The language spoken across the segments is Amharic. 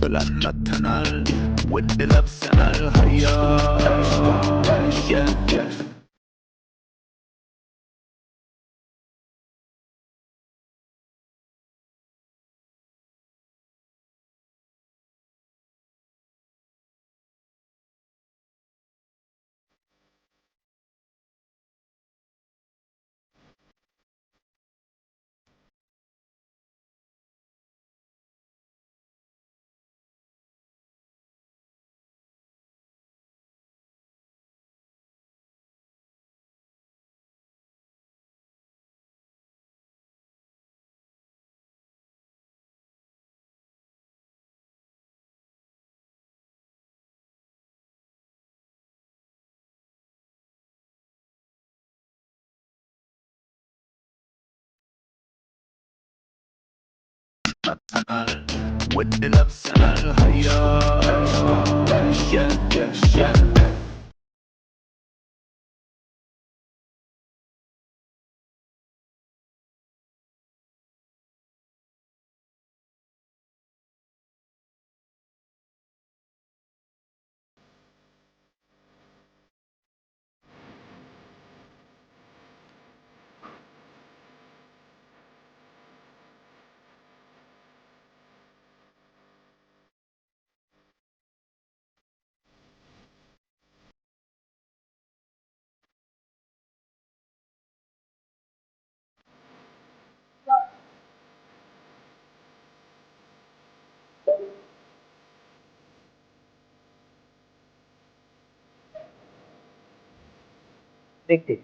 ብለን መተናል ውድ ለብሰናል ሀያ መተናል ውድ ለብሰናል ሀያ দেখতে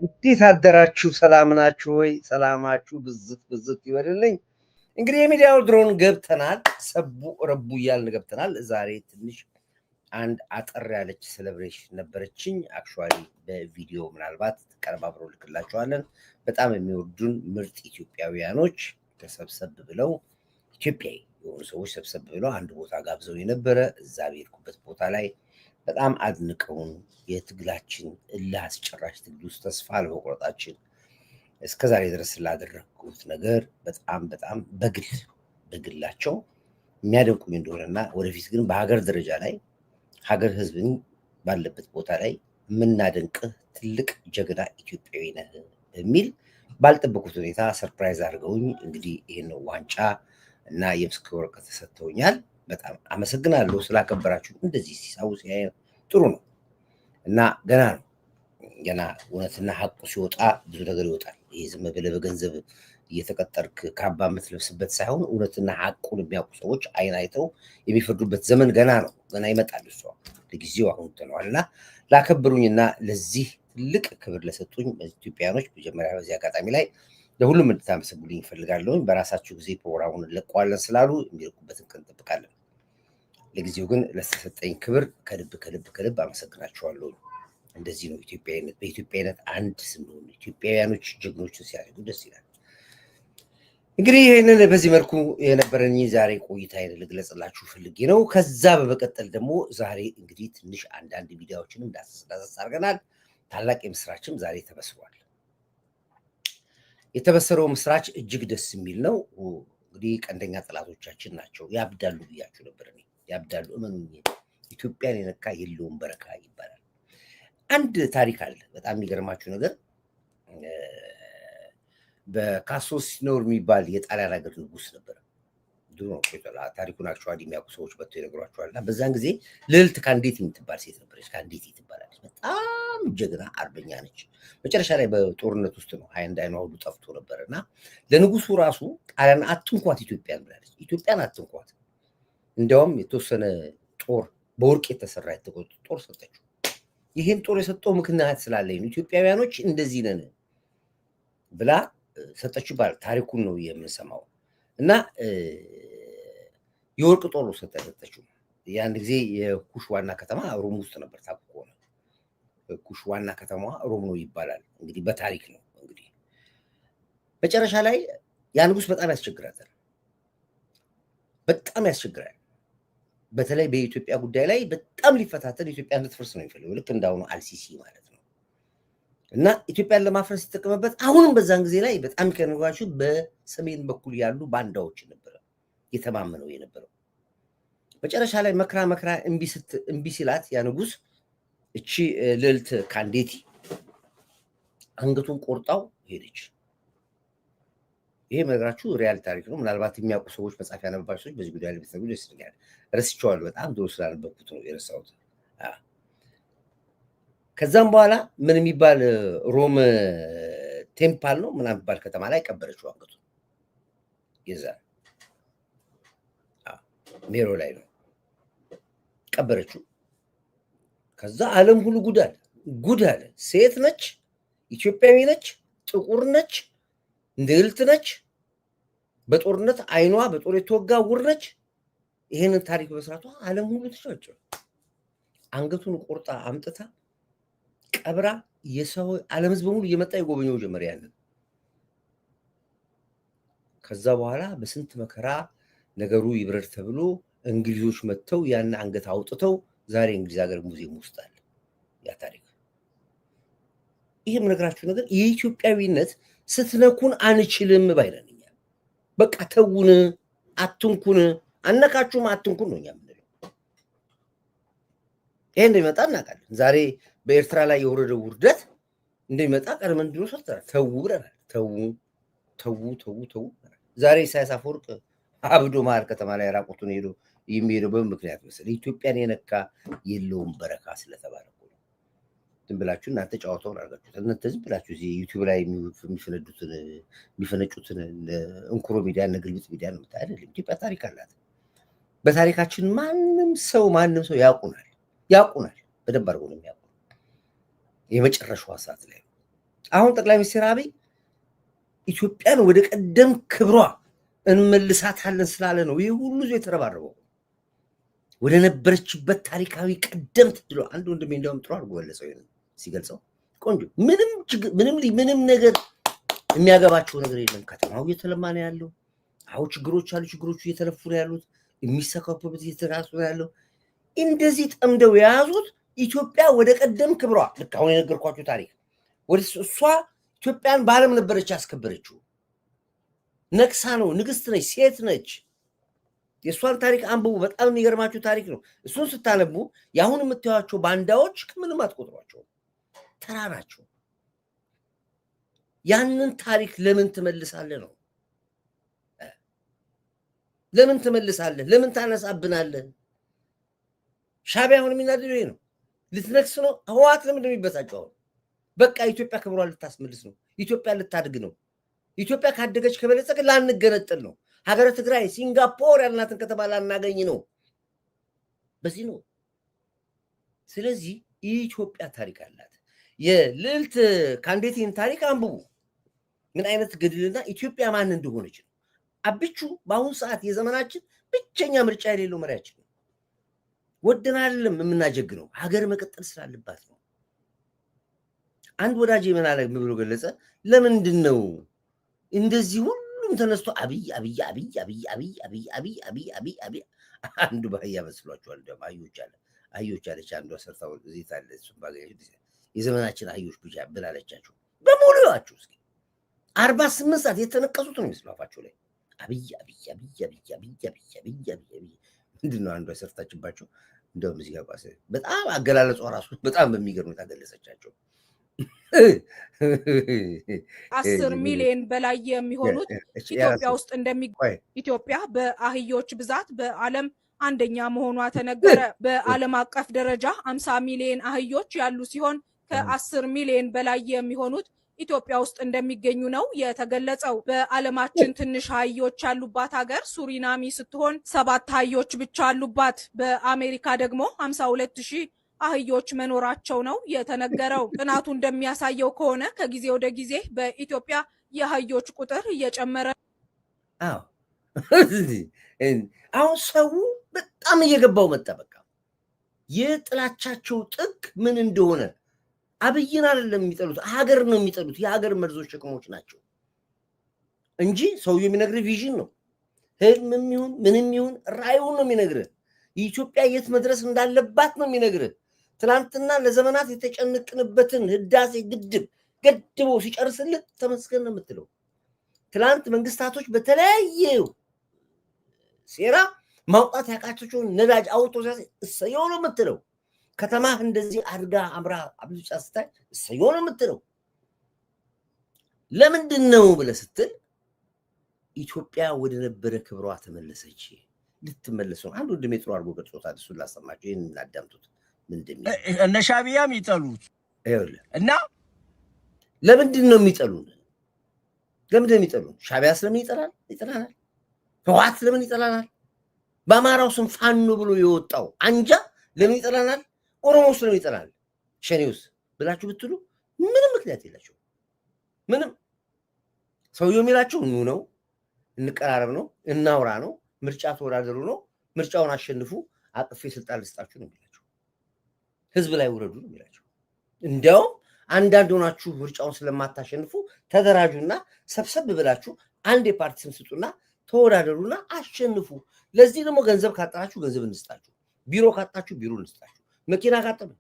እንዴት አደራችሁ? ሰላም ናችሁ ወይ? ሰላማችሁ ብዝት ብዝት ይበልልኝ። እንግዲህ የሚዲያው ድሮን ገብተናል። ሰቡ ረቡ እያልን ገብተናል። ዛሬ ትንሽ አንድ አጠር ያለች ሴሌብሬሽን ነበረችኝ። አክቹዋሊ በቪዲዮ ምናልባት ቀረባብሮ ልክላችኋለን። በጣም የሚወዱን ምርጥ ኢትዮጵያውያኖች ተሰብሰብ ብለው ኢትዮጵያዊ የሆኑ ሰዎች ሰብሰብ ብለው አንድ ቦታ ጋብዘው የነበረ እዛ በሄድኩበት ቦታ ላይ በጣም አድንቀውን የትግላችን እልህ አስጨራሽ ትግል ውስጥ ተስፋ አለመቁረጣችን እስከዛሬ ድረስ ስላደረግኩት ነገር በጣም በግላቸው የሚያደንቁኝ እንደሆነና ወደፊት ግን በሀገር ደረጃ ላይ ሀገር ህዝብን ባለበት ቦታ ላይ የምናደንቅህ ትልቅ ጀግና ኢትዮጵያዊ ነህ በሚል ባልጠበቁት ሁኔታ ሰርፕራይዝ አድርገውኝ እንግዲህ ይህን ዋንጫ እና የምስክር ወረቀት ተሰጥተውኛል። በጣም አመሰግናለሁ ስላከበራችሁ። እንደዚህ ሲሳውስ ጥሩ ነው እና ገና እውነትና ሀቁ ሲወጣ ብዙ ነገር ይወጣል። ይሄ ዝም ብለህ በገንዘብ እየተቀጠርክ ካባ የምትለብስበት ሳይሆን እውነትና ሀቁን የሚያውቁ ሰዎች አይን አይተው የሚፈርዱበት ዘመን ገና ነው፣ ገና ይመጣል። እሷ ለጊዜው አሁን ትነዋል እና ላከበሩኝና ለዚህ ትልቅ ክብር ለሰጡኝ ኢትዮጵያኖች መጀመሪያ በዚህ አጋጣሚ ላይ ለሁሉም እንድታመሰግኑልኝ እፈልጋለሁ። በራሳችሁ ጊዜ ፕሮግራሙን እንለቀዋለን ስላሉ የሚልኩበትን ቀን እንጠብቃለን። ለጊዜው ግን ለተሰጠኝ ክብር ከልብ አመሰግናችኋለሁ። እንደዚህ ነው ኢትዮጵያዊነት። በኢትዮጵያዊነት አንድ ስንሆን ኢትዮጵያውያኖች ጀግኖችን ሲያደርጉ ደስ ይላል። እንግዲህ ይህንን በዚህ መልኩ የነበረኝ ዛሬ ቆይታዬን ልግለጽላችሁ ፈልጌ ነው። ከዛ በመቀጠል ደግሞ ዛሬ እንግዲህ ትንሽ አንዳንድ ሚዲያዎችንም ዳሰስ አድርገናል። ታላቅ የምስራችም ዛሬ ተበስሯል። የተበሰረው ምስራች እጅግ ደስ የሚል ነው። እንግዲህ ቀንደኛ ጠላቶቻችን ናቸው። ያብዳሉ ብያችሁ ነበር። ያብዳሉ፣ እመኑኝ። ኢትዮጵያን የነካ የለውም በረካ ይባላል። አንድ ታሪክ አለ። በጣም የሚገርማችሁ ነገር በካሶሲኖር የሚባል የጣሊያን ሀገር ንጉስ ነበረ። ድሮ ታሪኩን አክቹዋሊ የሚያውቁ ሰዎች መጥተው ይነግሯቸዋል። እና በዛን ጊዜ ልዕልት ካንዴት የምትባል ሴት ነበረች። ካንዴት ትባላለች። በጣም ጀግና አርበኛ ነች። መጨረሻ ላይ በጦርነት ውስጥ ነው አንድ አይኗ ሁሉ ጠፍቶ ነበረ እና ለንጉሱ ራሱ ጣሊያን አትንኳት ኢትዮጵያን ብላለች። ኢትዮጵያን አትንኳት፣ እንዲያውም የተወሰነ ጦር በወርቅ የተሰራ የተቆጡ ጦር ሰጠችው። ይህን ጦር የሰጠው ምክንያት ስላለኝ ነው፣ ኢትዮጵያውያኖች እንደዚህ ነን ብላ ሰጠችው ይባላል። ታሪኩን ነው የምንሰማው። እና የወርቅ ጦር ሰጠችው። ያን ጊዜ የኩሽ ዋና ከተማ ሮም ውስጥ ነበር። ታውቁ ከሆነ ኩሽ ዋና ከተማ ሮም ነው ይባላል። እንግዲህ በታሪክ ነው። እንግዲህ መጨረሻ ላይ ያ ንጉስ በጣም ያስቸግራታል፣ በጣም ያስቸግራል። በተለይ በኢትዮጵያ ጉዳይ ላይ በጣም ሊፈታተን ኢትዮጵያ እንድትፈርስ ነው የሚፈልገው። ልክ እንዳሁኑ አልሲሲ ማለት ነው። እና ኢትዮጵያን ለማፍረስ ተጠቀመበት። አሁንም በዛን ጊዜ ላይ በጣም ከነጓችሁ በሰሜን በኩል ያሉ ባንዳዎች ነበር የተማመነው የነበረው። መጨረሻ ላይ መክራ እምቢ ሲላት ያ ንጉስ እቺ ልዕልት ካንዴቲ አንገቱን ቆርጣው ሄደች። ይሄ ነገራችሁ ሪያል ታሪክ ነው። ምናልባት የሚያውቁ ሰዎች መጽሐፍ ያነበባችሁ ሰዎች በዚህ ጉዳይ ላይ ብትነግሩ ደስ ይለኛል። ረስቼዋለሁ፣ በጣም ድሮ ስላነበብኩት ነው የረሳሁት። ከዛም በኋላ ምን የሚባል ሮም ቴምፓል ነው ምናምን የሚባል ከተማ ላይ ቀበረችው አንገቱን። የዛ ኔሮ ላይ ነው ቀበረችው። ከዛ ዓለም ሁሉ ጉድ አለ። ሴት ነች፣ ኢትዮጵያዊ ነች፣ ጥቁር ነች፣ ልዕልት ነች፣ በጦርነት አይኗ በጦር የተወጋ ዕውር ነች። ይሄንን ታሪክ መስራቷ ዓለም ሁሉ ተጫወጨ። አንገቱን ቆርጣ አምጥታ ቀብራ የሰው ዓለም ሕዝብ በሙሉ እየመጣ የጎበኘው ጀመረ ያንን። ከዛ በኋላ በስንት መከራ ነገሩ ይብረድ ተብሎ እንግሊዞች መጥተው ያን አንገት አውጥተው ዛሬ እንግሊዝ ሀገር ሙዚየም ውስጥ አለ ያ ታሪክ። ይሄም ነገራችሁ ነገር የኢትዮጵያዊነት ስትነኩን አንችልም ባይነን እኛ በቃ ተውን፣ አትንኩን፣ አነካችሁም አትንኩን ነው እኛ የምንለው። ይሄ እንደሚመጣ እናውቃለን። ዛሬ በኤርትራ ላይ የወረደው ውርደት እንደሚመጣ ቀድመን ድሮ ሰርተናል። ተው ብለናል። ተው። ዛሬ ኢሳያስ አፈወርቅ አብዶ መሀል ከተማ ላይ ራቁቱን ሄዶ የሚሄደው በምን ምክንያት መሰለህ? ኢትዮጵያን የነካ የለውም በረካ ስለተባለ እኮ ነው። ዝም ብላችሁ እናንተ ጨዋታውን አድርጋችሁት እናንተ ዝም ብላችሁ እዚህ ዩቲዩብ ላይ የሚፈነጩትን እንኩሮ ሚዲያ እና ግልብጥ ሚዲያ ነው የምታይ አይደለም። ኢትዮጵያ ታሪክ አላት። በታሪካችን ማንም ሰው ያውቁናል በደንብ አድርጎ ነው የሚያውቁ። የመጨረሻዋ ሰዓት ላይ አሁን ጠቅላይ ሚኒስትር አብይ ኢትዮጵያን ወደ ቀደም ክብሯ እንመልሳታለን ስላለ ነው ይህ ሁሉ የተረባረበው ወደ ነበረችበት ታሪካዊ ቀደምት ድሎ። አንድ ወንድሜ እንደውም ጥሩ አድርጎ ገለጸው ሲገልጸው ቆንጆ። ምንም ነገር የሚያገባቸው ነገር የለም። ከተማው እየተለማ ነው ያለው። አሁን ችግሮች አሉ። ችግሮቹ እየተለፉ ነው ያሉት። የሚሰካኩበት እየተራሱ ነው ያለው። እንደዚህ ጠምደው የያዙት ኢትዮጵያ ወደ ቀደም ክብሯ ልክ አሁን የነገርኳችሁ ታሪክ ወደ እሷ ኢትዮጵያን በዓለም ነበረች ያስከበረችው። ነቅሳ ነው። ንግስት ነች፣ ሴት ነች። የእሷን ታሪክ አንብቡ። በጣም የሚገርማችሁ ታሪክ ነው። እሱን ስታነቡ የአሁን የምታዩቸው ባንዳዎች ምንም አትቆጥሯቸው፣ ተራ ናቸው። ያንን ታሪክ ለምን ትመልሳለህ ነው? ለምን ትመልሳለህ? ለምን ታነሳብናለህ? ሻዕቢያ አሁን የሚናደደው ነው። ልትነክስ ነው። ህወሓት ለምንድን ነው የሚበሳጨው? በቃ ኢትዮጵያ ክብሯን ልታስመልስ ነው። ኢትዮጵያ ልታድግ ነው። ኢትዮጵያ ካደገች ከበለጸገ ላንገነጥል ነው። ሀገረ ትግራይ ሲንጋፖር ያልናትን ከተማ ላናገኝ ነው። በዚህ ነው። ስለዚህ ኢትዮጵያ ታሪክ አላት። የልዕልት ካንዴቲን ታሪክ አንብቡ። ምን አይነት ገድልና ኢትዮጵያ ማን እንደሆነች ነው። አብቹ በአሁኑ ሰዓት የዘመናችን ብቸኛ ምርጫ የሌለው መሪያችን ነው። ወደን አይደለም የምናጀግነው፣ ሀገር መቀጠል ስላለባት ነው። አንድ ወዳጅ ምን አለ ብሎ ገለጸ። ለምንድን ነው እንደዚህ ሁሉም ተነስቶ አብይ አንዱ ባህያ መስሏቸዋል። ደግሞ አህዮች አለች አንዷ ሰርታው እዚህ ታለ እሱም ባገኘ የዘመናችን አህዮች ብቻ ብላለቻቸው በሙሉ ያቸው እስኪ 48 ሰዓት የተነቀሱት ነው የሚስላፋቸው ላይ አብይ ምንድን ነው አንዷ ሰርታችባቸው። እንደውም እዚህ ጋር በጣም አገላለጿ ራሱ በጣም በሚገርም ታገለጸቻቸው። 10 ሚሊዮን በላይ የሚሆኑት ኢትዮጵያ ውስጥ ኢትዮጵያ በአህዮች ብዛት በዓለም አንደኛ መሆኗ ተነገረ። በዓለም አቀፍ ደረጃ 50 ሚሊዮን አህዮች ያሉ ሲሆን ከ10 ሚሊዮን በላይ የሚሆኑት ኢትዮጵያ ውስጥ እንደሚገኙ ነው የተገለጸው። በዓለማችን ትንሽ አህዮች ያሉባት ሀገር ሱሪናሚ ስትሆን 7 አህዮች ብቻ አሉባት። በአሜሪካ ደግሞ 52,000 አህዮች መኖራቸው ነው የተነገረው። ጥናቱ እንደሚያሳየው ከሆነ ከጊዜ ወደ ጊዜ በኢትዮጵያ የአህዮች ቁጥር እየጨመረ አሁን ሰው በጣም እየገባው መጣ። በቃ የጥላቻቸው ጥግ ምን እንደሆነ አብይን አይደለም የሚጠሉት፣ ሀገር ነው የሚጠሉት። የሀገር መርዞች ሸክሞች ናቸው እንጂ ሰውየው የሚነግርህ ቪዥን ነው። ህልምም ይሁን ምንም ይሁን ራዕዩን ነው የሚነግርህ። የኢትዮጵያ የት መድረስ እንዳለባት ነው የሚነግርህ። ትናንትና ለዘመናት የተጨነቅንበትን ህዳሴ ግድብ ገድቦ ሲጨርስልን ተመስገን ነው የምትለው። ትናንት መንግስታቶች በተለያየ ሴራ ማውጣት ያቃተችውን ነዳጅ አውጥቶ እሰየው ነው የምትለው። ከተማህ እንደዚህ አድጋ አምራ አብልጫ ስታይ እሰየው ነው የምትለው። ለምንድን ነው ብለህ ስትል ኢትዮጵያ ወደ ነበረ ክብሯ ተመለሰች። ልትመለስ ነው። አንዱ ወንድሜ ጥሩ አድርጎ ገልጾታል። እሱን ላሰማችሁ፣ ይህን እናዳምጡት። ምንድን ነው እነ ሻዕቢያ የሚጠሉት እና ለምንድን ነው የሚጠሉን? ለምንድን ነው የሚጠሉን? ሻዕቢያ ስለምን ይጠላናል? ህወሓት ስለምን ይጠላናል? በአማራው ስም ፋኖ ብሎ የወጣው አንጃ ለምን ይጠላናል? ኦሮሞ ስለምን ይጠላናል? ሸኔውስ ብላችሁ ብትሉ ምንም ምክንያት የላቸው። ምንም። ሰውየው የሚላቸው ኑ ነው፣ እንቀራረብ ነው፣ እናውራ ነው፣ ምርጫ ተወዳደሩ ነው፣ ምርጫውን አሸንፉ፣ አቅፌ ስልጣን ልስጣችሁ ነው የሚላቸው። ህዝብ ላይ ውረዱ ነው የሚላቸው። እንዲያውም አንዳንድ ሆናችሁ ምርጫውን ስለማታሸንፉ ተደራጁና ሰብሰብ ብላችሁ አንድ የፓርቲ ስም ስጡና ተወዳደሩና አሸንፉ። ለዚህ ደግሞ ገንዘብ ካጣችሁ ገንዘብ እንስጣችሁ፣ ቢሮ ካጣችሁ ቢሮ እንስጣችሁ፣ መኪና ካጣችሁ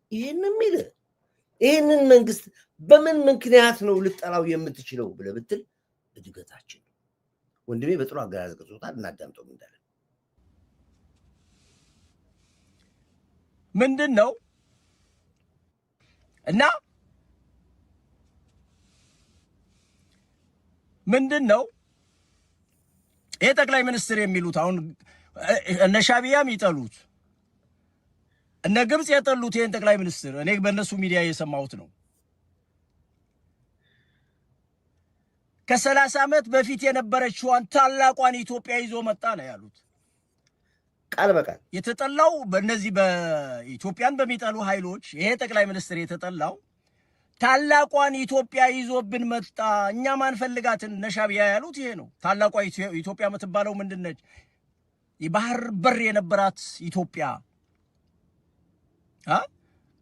ይህንን መንግስት በምን ምክንያት ነው ልጠላው የምትችለው ብለህ ብትል እድገታችን ወንድሜ በጥሩ አገላለጽ ገልጾታል። እናዳምጠው እንዳለ ምንድን ነው እና ምንድን ነው ይሄ ጠቅላይ ሚኒስትር የሚሉት አሁን እነ ሻዕቢያም ይጠሉት እነ ግብጽ የጠሉት ይሄን ጠቅላይ ሚኒስትር እኔ በእነሱ ሚዲያ የሰማሁት ነው። ከ30 ዓመት በፊት የነበረችዋን ታላቋን ኢትዮጵያ ይዞ መጣ ነው ያሉት። ቃል በቃል የተጠላው በእነዚህ በኢትዮጵያን በሚጠሉ ኃይሎች ይሄ ጠቅላይ ሚኒስትር የተጠላው ታላቋን ኢትዮጵያ ይዞብን መጣ፣ እኛ ማንፈልጋትን እነ ሻዕቢያ ያሉት ይሄ ነው። ታላቋ ኢትዮጵያ የምትባለው ምንድነች? የባህር በር የነበራት ኢትዮጵያ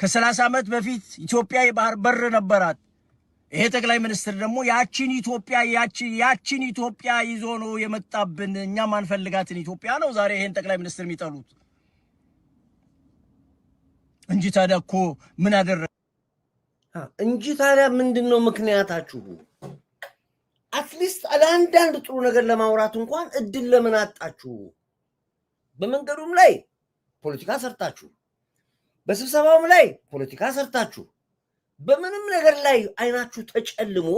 ከ30 ዓመት በፊት ኢትዮጵያ የባህር በር ነበራት። ይሄ ጠቅላይ ሚኒስትር ደግሞ ያቺን ኢትዮጵያ ይዞ ነው የመጣብን፣ እኛ ማንፈልጋትን ኢትዮጵያ ነው ዛሬ ይሄን ጠቅላይ ሚኒስትር የሚጠሉት እንጂ ታዲያ እኮ ምን አደረገ እንጂ ታዲያ ምንድነው ምክንያታችሁ? አትሊስት አንዳንድ ጥሩ ነገር ለማውራት እንኳን እድል ለምን አጣችሁ? በመንገዱም ላይ ፖለቲካ ሰርታችሁ፣ በስብሰባውም ላይ ፖለቲካ ሰርታችሁ፣ በምንም ነገር ላይ አይናችሁ ተጨልሞ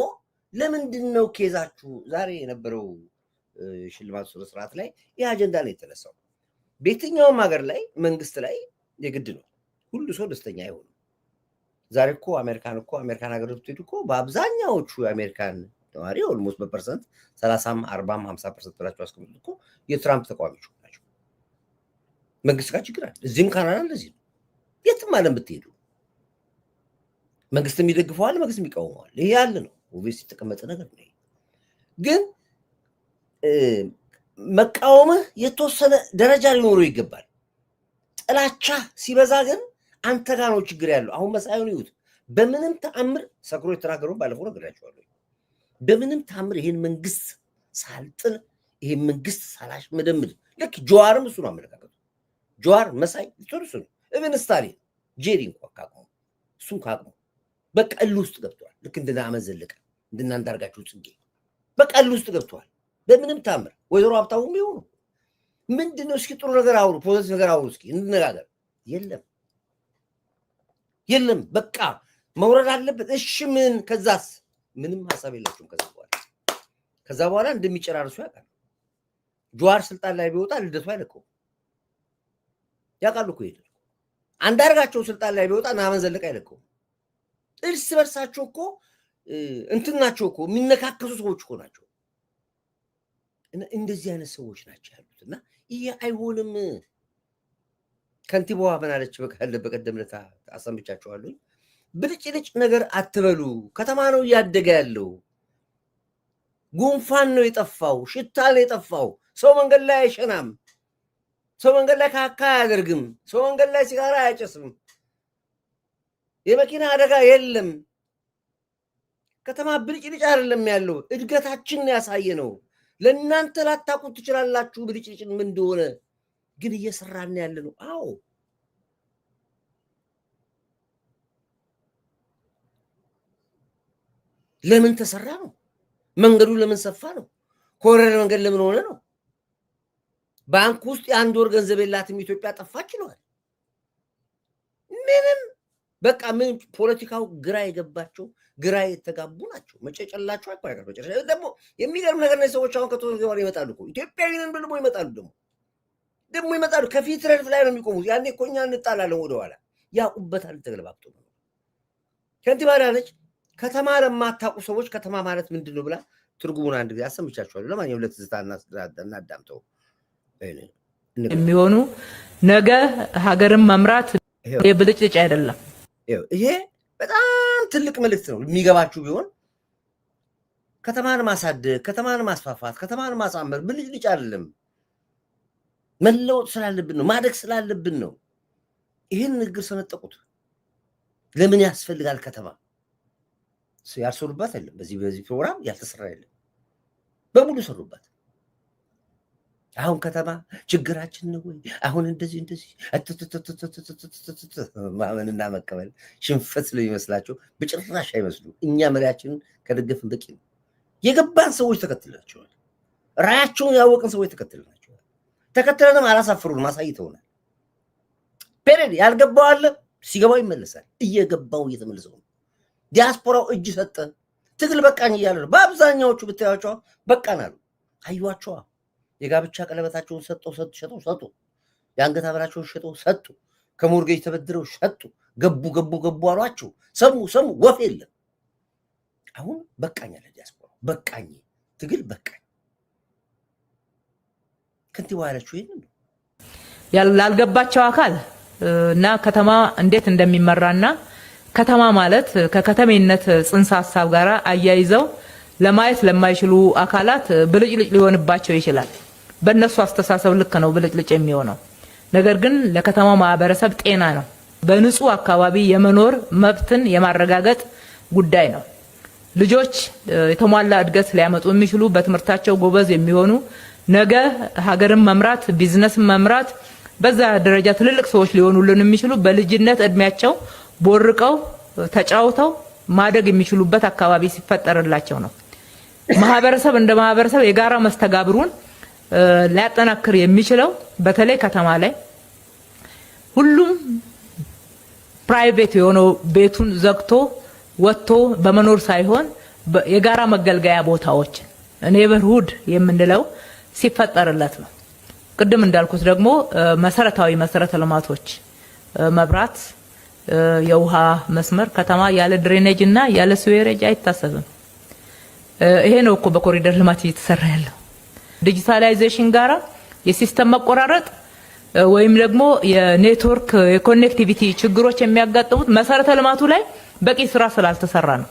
ለምንድን ነው ኬዛችሁ? ዛሬ የነበረው ሽልማት ስርዓት ላይ ይህ አጀንዳ ነው የተነሳው። በየትኛውም ሀገር ላይ መንግስት ላይ የግድ ነው ሁሉ ሰው ደስተኛ አይሆንም። ዛሬ እኮ አሜሪካን ሀገር ብትሄዱ እኮ በአብዛኛዎቹ የአሜሪካን ነዋሪ ኦልሞስት በፐርሰንት 30፣ 40፣ 50% ብላችሁ አስቀምጡት እኮ የትራምፕ ተቃዋሚዎች ናቸው። መንግስት ጋር ችግር አለ። እዚህም ካናዳ እንደዚህ ነው። የትም ዓለም ብትሄዱ መንግስት የሚደግፈዋል፣ መንግስት የሚቃወመዋል። ይሄ ያለ ነው። ኦብቪየስሊ የተቀመጠ ነገር ነው። ግን መቃወምህ የተወሰነ ደረጃ ሊኖረው ይገባል። ጥላቻ ሲበዛ ግን አንተ ጋር ነው ችግር ያለው። አሁን መሳዩን ይሁት በምንም ተአምር ሰክሮ የተናገረውን ባለፈው ነግሬያቸዋለሁ። በምንም ተአምር ይሄን መንግስት ሳልጥል ይሄን መንግስት ሳላሽ መደምድ ልክ ጀዋርም እሱ ነው አመለካከቱ። ጀዋር መሳይ እሱ ነው። እብን ስታሊን ጄሪ እንኳን ካቆሙ እሱን ካቆሙ በቃ እልህ ውስጥ ገብቷል። ልክ እንደና አመዘለቀ እንደና አንዳርጋቸው ጽጌ በቃ እልህ ውስጥ ገብቷል። በምንም ተአምር ወይዘሮ ሀብታሙም ይሁኑ ምንድነው? እስኪ ጥሩ ነገር አውሩ፣ ፖዚቲቭ ነገር አውሩ፣ እስኪ እንነጋገር። የለም በቃ መውረድ አለበት። እሺ ምን ከዛስ? ምንም ሐሳብ የላችሁም። ከዛ በኋላ እንደሚጨራርሱ ያውቃል። ጀዋር ስልጣን ላይ ቢወጣ ልደቱ አይለቀው ያውቃሉ እኮ ይሄ አንዳርጋቸው ስልጣን ላይ ቢወጣ ናመን ዘለቀ አይለቀው። እርስ በርሳቸው እኮ እንትን ናቸው እኮ የሚነካከሱ ሰዎች እኮ ናቸው። እንደዚህ አይነት ሰዎች ናቸው ያሉት እና ይሄ አይሆንም። ከንቲባዋ ምን አለች? በቀደም ዕለት አሰምቻቸዋለሁ። ብልጭልጭ ነገር አትበሉ። ከተማ ነው እያደገ ያለው። ጉንፋን ነው የጠፋው፣ ሽታ ነው የጠፋው። ሰው መንገድ ላይ አይሸናም። ሰው መንገድ ላይ ካካ አያደርግም። ሰው መንገድ ላይ ሲጋራ አያጨስም። የመኪና አደጋ የለም። ከተማ ብልጭልጭ አይደለም ያለው። እድገታችን ያሳየ ነው። ለእናንተ ላታውቁት ትችላላችሁ ብልጭልጭ ምን እንደሆነ፣ ግን እየሰራን ያለ ነው። አዎ ለምን ተሰራ ነው? መንገዱ ለምን ሰፋ ነው? ኮሪደር መንገድ ለምን ሆነ ነው? ባንክ ውስጥ የአንድ ወር ገንዘብ የላትም ኢትዮጵያ ጠፋች ይለዋል። ምንም በቃ ምን ፖለቲካው ግራ የገባቸው ግራ የተጋቡ ናቸው። መጨጨላቸው አይቆያቀር መጨረሻ ደግሞ የሚገርም ነገር ነው። ሰዎች አሁን ከተወሰነ ይመጣሉ እኮ ኢትዮጵያዊንን ብለው ይመጣሉ ደግሞ ይመጣሉ ከፊት ረድፍ ላይ ነው የሚቆሙት። ያኔ እኮ እኛ እንጣላለን ወደኋላ ያውቁበታል ተገለባብጦ ነው። ከንቲባ አዳነች ከተማ ለማታውቁ ሰዎች ከተማ ማለት ምንድነው ብላ ትርጉሙን አንድ ጊዜ አሰምቻችኋለሁ። ለማንኛውም ለትዝታና እናዳምጠው የሚሆኑ ነገ ሀገርን መምራት የብልጭልጭ አይደለም። ይሄ በጣም ትልቅ መልእክት ነው። የሚገባችሁ ቢሆን ከተማን ማሳደግ፣ ከተማን ማስፋፋት፣ ከተማን ማሳመር ብልጭልጭ አይደለም። መለወጥ ስላለብን ነው፣ ማደግ ስላለብን ነው። ይህን ንግግር ሰነጠቁት። ለምን ያስፈልጋል ከተማ? ያልሰሩበት የለም። በዚህ ፕሮግራም ያልተሰራ የለም። በሙሉ ሰሩበት። አሁን ከተማ ችግራችን ነው ወይ? አሁን እንደዚህ ማመንና መቀበል ሽንፈት ስለሚመስላቸው በጭራሽ አይመስሉ። እኛ መሪያችንን ከደገፍን በቂ ነው። የገባን ሰዎች ተከትለናቸዋል። ራያቸውን ያወቅን ሰዎች ተከትለናቸዋል። ተከትለንም አላሳፍሩንም፣ አሳይተውናል። ፔሬድ ያልገባው አለ፣ ሲገባው ይመለሳል። እየገባው እየተመለሰው ነው። ዲያስፖራው እጅ ሰጠ። ትግል በቃኝ እያለ ነው። በአብዛኛዎቹ ብታያቸው በቃን አሉ። አዩዋቸዋ የጋብቻ ቀለበታቸውን ሰጡ። የአንገት ሐብላቸውን ሸጠው ሰጡ። ከሞርጌጅ ተበድረው ሸጡ። ገቡ አሏቸው። ሰሙ። ወፍ የለም። አሁን በቃኝ አለ ዲያስፖራ። በቃኝ ትግል በቃኝ። ከንቲባ ያለችው ይሄን ነው። ያልገባቸው አካል እና ከተማ እንዴት እንደሚመራና ከተማ ማለት ከከተሜነት ጽንሰ ሐሳብ ጋር አያይዘው ለማየት ለማይችሉ አካላት ብልጭልጭ ሊሆንባቸው ይችላል። በእነሱ አስተሳሰብ ልክ ነው ብልጭልጭ የሚሆነው። ነገር ግን ለከተማው ማህበረሰብ ጤና ነው። በንጹህ አካባቢ የመኖር መብትን የማረጋገጥ ጉዳይ ነው። ልጆች የተሟላ እድገት ሊያመጡ የሚችሉ በትምህርታቸው ጎበዝ የሚሆኑ ነገ ሀገርን መምራት ቢዝነስን መምራት በዛ ደረጃ ትልልቅ ሰዎች ሊሆኑልን የሚችሉ በልጅነት እድሜያቸው ቦርቀው ተጫውተው ማደግ የሚችሉበት አካባቢ ሲፈጠርላቸው ነው። ማህበረሰብ እንደ ማህበረሰብ የጋራ መስተጋብሩን ሊያጠናክር የሚችለው በተለይ ከተማ ላይ ሁሉም ፕራይቬት የሆነው ቤቱን ዘግቶ ወጥቶ በመኖር ሳይሆን የጋራ መገልገያ ቦታዎች ኔበርሁድ የምንለው ሲፈጠርለት ነው። ቅድም እንዳልኩት ደግሞ መሰረተ ልማቶች መብራት፣ የውሃ መስመር ከተማ ያለ ድሬኔጅ እና ያለ ስዌሬጅ አይታሰብም። ይሄ ነው እኮ በኮሪደር ልማት እየተሰራ ያለው። ዲጂታላይዜሽን ጋራ የሲስተም መቆራረጥ ወይም ደግሞ የኔትወርክ የኮኔክቲቪቲ ችግሮች የሚያጋጥሙት መሰረተ ልማቱ ላይ በቂ ስራ ስላልተሰራ ነው።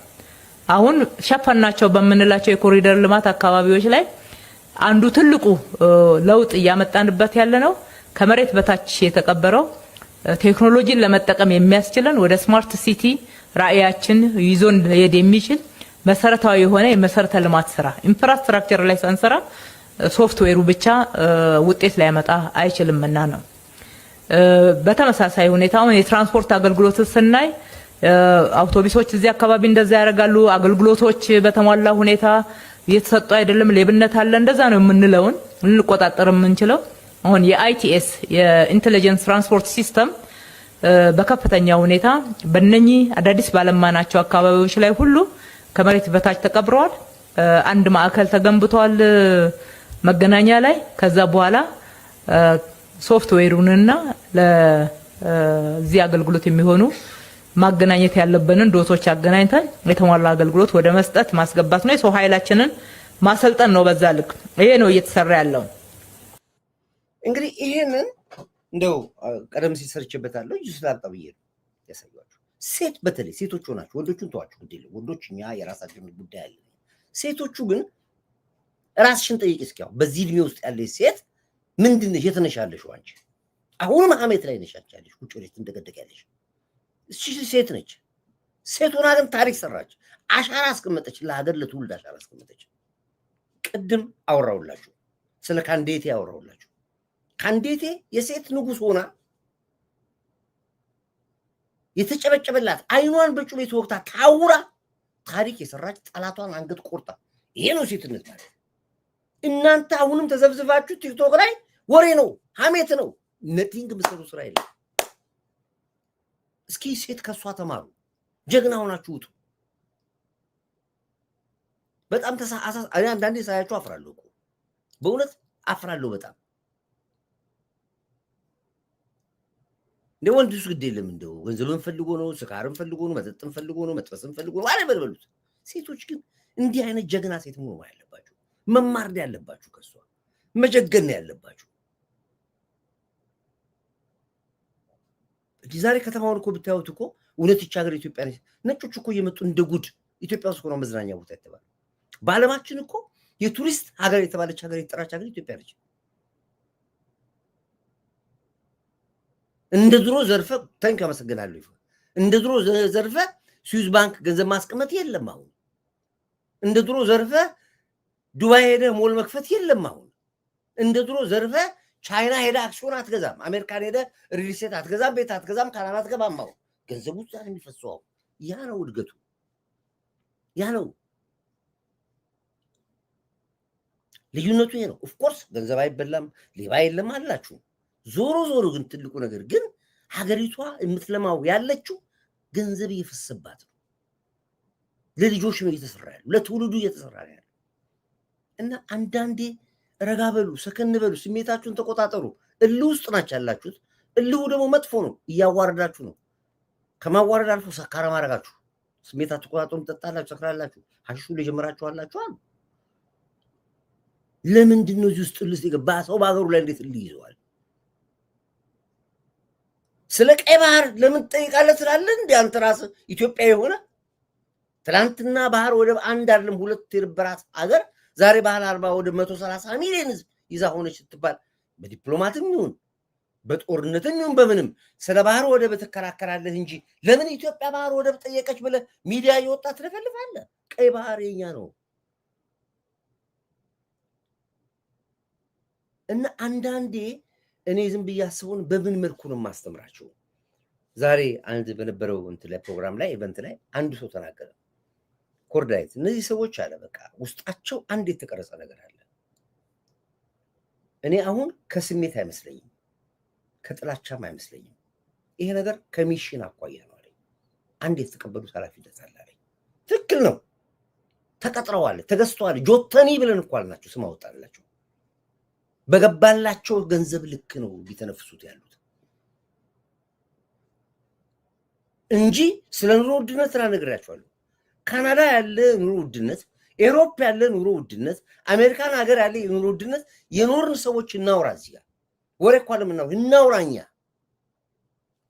አሁን ሸፈናቸው በምንላቸው የኮሪደር ልማት አካባቢዎች ላይ አንዱ ትልቁ ለውጥ እያመጣንበት ያለ ነው። ከመሬት በታች የተቀበረው ቴክኖሎጂን ለመጠቀም የሚያስችለን ወደ ስማርት ሲቲ ራዕያችን ይዞን ሊሄድ የሚችል መሰረታዊ የሆነ የመሰረተ ልማት ስራ ኢንፍራስትራክቸር ላይ ሳንሰራ ሶፍትዌሩ ብቻ ውጤት ሊያመጣ አይችልምና ነው። በተመሳሳይ ሁኔታ የትራንስፖርት አገልግሎት ስናይ አውቶቡሶች እዚህ አካባቢ እንደዛ ያደርጋሉ። አገልግሎቶች በተሟላ ሁኔታ እየተሰጡ አይደለም። ሌብነት አለ። እንደዛ ነው የምንለውን ልንቆጣጠር የምንችለው አሁን የአይቲኤስ የኢንተለጀንስ ትራንስፖርት ሲስተም በከፍተኛ ሁኔታ በእነኚህ አዳዲስ ባለማናቸው አካባቢዎች ላይ ሁሉ ከመሬት በታች ተቀብረዋል። አንድ ማዕከል ተገንብቷል መገናኛ ላይ። ከዛ በኋላ ሶፍትዌሩንና ለዚህ አገልግሎት የሚሆኑ ማገናኘት ያለብንን ዶቶች አገናኝተን የተሟላ አገልግሎት ወደ መስጠት ማስገባት ነው። የሰው ኃይላችንን ማሰልጠን ነው። በዛ ልክ ይሄ ነው እየተሰራ ያለው። እንግዲህ ይሄንን እንደው ቀደም ሲል ሰርቼበታለሁ እንጂ ስላልጠብዬ ነው ያሳያችሁ። ሴት በተለይ ሴቶች ሆናችሁ ወንዶቹን ተዋችሁ እንዴ? ወንዶች እኛ የራሳችን ጉዳይ አለ። ሴቶቹ ግን ራስሽን ጠይቂ እስኪ። አሁን በዚህ እድሜ ውስጥ ያለች ሴት ምንድነሽ? የተነሻለሽ አንቺ አሁንም ሐሜት ላይ ነሻቻለሽ። ቁጭ ብለሽ ትንደቀደቂያለሽ። እሺ ሴት ነች። ሴት ሆና ግን ታሪክ ሰራች፣ አሻራ አስቀመጠች፣ ለሀገር ለትውልድ አሻራ አስቀመጠች። ቅድም አወራውላችሁ ስለ ካንዴቴ አወራውላችሁ። ካንዴቴ የሴት ንጉስ ሆና የተጨበጨበላት አይኗን በጩቤ ተወግታ ታውራ ታሪክ የሰራች ጠላቷን አንገት ቆርጣ ይሄ ነው ሴትነት ማለት እናንተ አሁንም ተዘብዝባችሁ ቲክቶክ ላይ ወሬ ነው ሐሜት ነው ነቲንግ ምሰሩ ስራ የለም እስኪ ሴት ከሷ ተማሩ ጀግና ሆናችሁ ውጡ በጣም ተሳሳስ አንዳንዴ ሳያችሁ አፍራለሁ እኮ በእውነት አፍራለሁ በጣም ወንድስ ግድ የለም እንደው ገንዘብን ፈልጎ ነው ስካርን ፈልጎ ነው መጠጥን ፈልጎ ነው መጥበስን ፈልጎ ነው አለ በሉት ሴቶች ግን እንዲህ አይነት ጀግና ሴት መሆን ያለባችሁ መማር ያለባችሁ ከሷ መጀገን ያለባችሁ ዛሬ ከተማውን እኮ ብታዩት እኮ እውነት ይቻ ሀገር ኢትዮጵያ ነጮች እኮ እየመጡ እንደ ጉድ ኢትዮጵያ ውስጥ ሆነው መዝናኛ ቦታ ይተባል በዓለማችን እኮ የቱሪስት ሀገር የተባለች ሀገር የተጠራች ሀገር ኢትዮጵያ ነች እንደ ድሮ ዘርፈ ታንክ አመሰግናለሁ ይፈ እንደ ድሮ ዘርፈ ስዊዝ ባንክ ገንዘብ ማስቀመጥ የለም አሁን እንደ ድሮ ዘርፈ ዱባይ ሄደ ሞል መክፈት የለም አሁን እንደ ድሮ ዘርፈ ቻይና ሄደ አክሲዮን አትገዛም አሜሪካን ሄደ ሪል ስቴት አትገዛም ቤት አትገዛም ካናዳ አትገባም አሁን ገንዘቡ ዛሬ የሚፈሰው ያ ነው እድገቱ ያ ነው ልዩነቱ ይሄ ነው ኦፍ ኮርስ ገንዘብ አይበላም ሌባ የለም አላችሁ ዞሮ ዞሮ ግን ትልቁ ነገር ግን ሀገሪቷ የምትለማው ያለችው ገንዘብ እየፈሰባት ነው ለልጆች ነው እየተሰራ ያለው ለትውልዱ እየተሰራ ያለው እና አንዳንዴ ረጋ በሉ ሰከን በሉ ስሜታችሁን ተቆጣጠሩ እልህ ውስጥ ናችሁ ያላችሁት እልሁ ደግሞ መጥፎ ነው እያዋረዳችሁ ነው ከማዋረድ አልፎ ሰካራ ማረጋችሁ ስሜታችሁ ተቆጣጠሩ ተጣላችሁ ሰክራላችሁ ሐሽሹ ለጀመራችሁ አላችሁ አሉ ለምንድን ነው እዚህ ውስጥ ልስ ይገባ ሰው ባገሩ ላይ እንዴት ልይዘዋል ስለ ቀይ ባህር ለምን ጠይቃለህ ትላለህ እንዴ አንተ ራስህ ኢትዮጵያ የሆነ ትላንትና ባህር ወደ አንድ አይደለም ሁለት የነበራት ሀገር ዛሬ ባህር 40 ወደ 130 ሚሊዮን ህዝብ ይዛ ሆነች ትባል በዲፕሎማትም ይሁን በጦርነትም ይሁን በምንም ስለ ባህር ወደ በተከራከራለህ እንጂ ለምን ኢትዮጵያ ባህር ወደ ጠየቀች ብለ ሚዲያ ይወጣ ትፈልፋለህ ቀይ ባህር የኛ ነው እና አንዳንዴ እኔ ዝም ብያስቡን በምን መልኩ ነው ማስተምራቸው ዛሬ አንድ በነበረው እንትን ላይ ፕሮግራም ላይ ኢቨንት ላይ አንድ ሰው ተናገረ ኮርዳይት እነዚህ ሰዎች አለ በቃ ውስጣቸው አንድ የተቀረጸ ነገር አለ እኔ አሁን ከስሜት አይመስለኝም ከጥላቻም አይመስለኝም ይሄ ነገር ከሚሽን አቋያ ነው አይደል አንድ የተቀበሉት ኃላፊነት አለ አይደል ትክክል ነው ተቀጥረዋል ተገዝተዋል ጆተኒ ብለን እንኳን ናቸው ስም አወጣላቸው በገባላቸው ገንዘብ ልክ ነው ቢተነፍሱት ያሉት እንጂ ስለ ኑሮ ውድነት ተናግሬያቸዋለሁ ካናዳ ያለ ኑሮ ውድነት ኤሮፕ ያለ ኑሮ ውድነት አሜሪካን ሀገር ያለ ኑሮ ውድነት የኖርን ሰዎች እናውራ እዚያ ወሬ እንኳን ለምናው እናውራኛ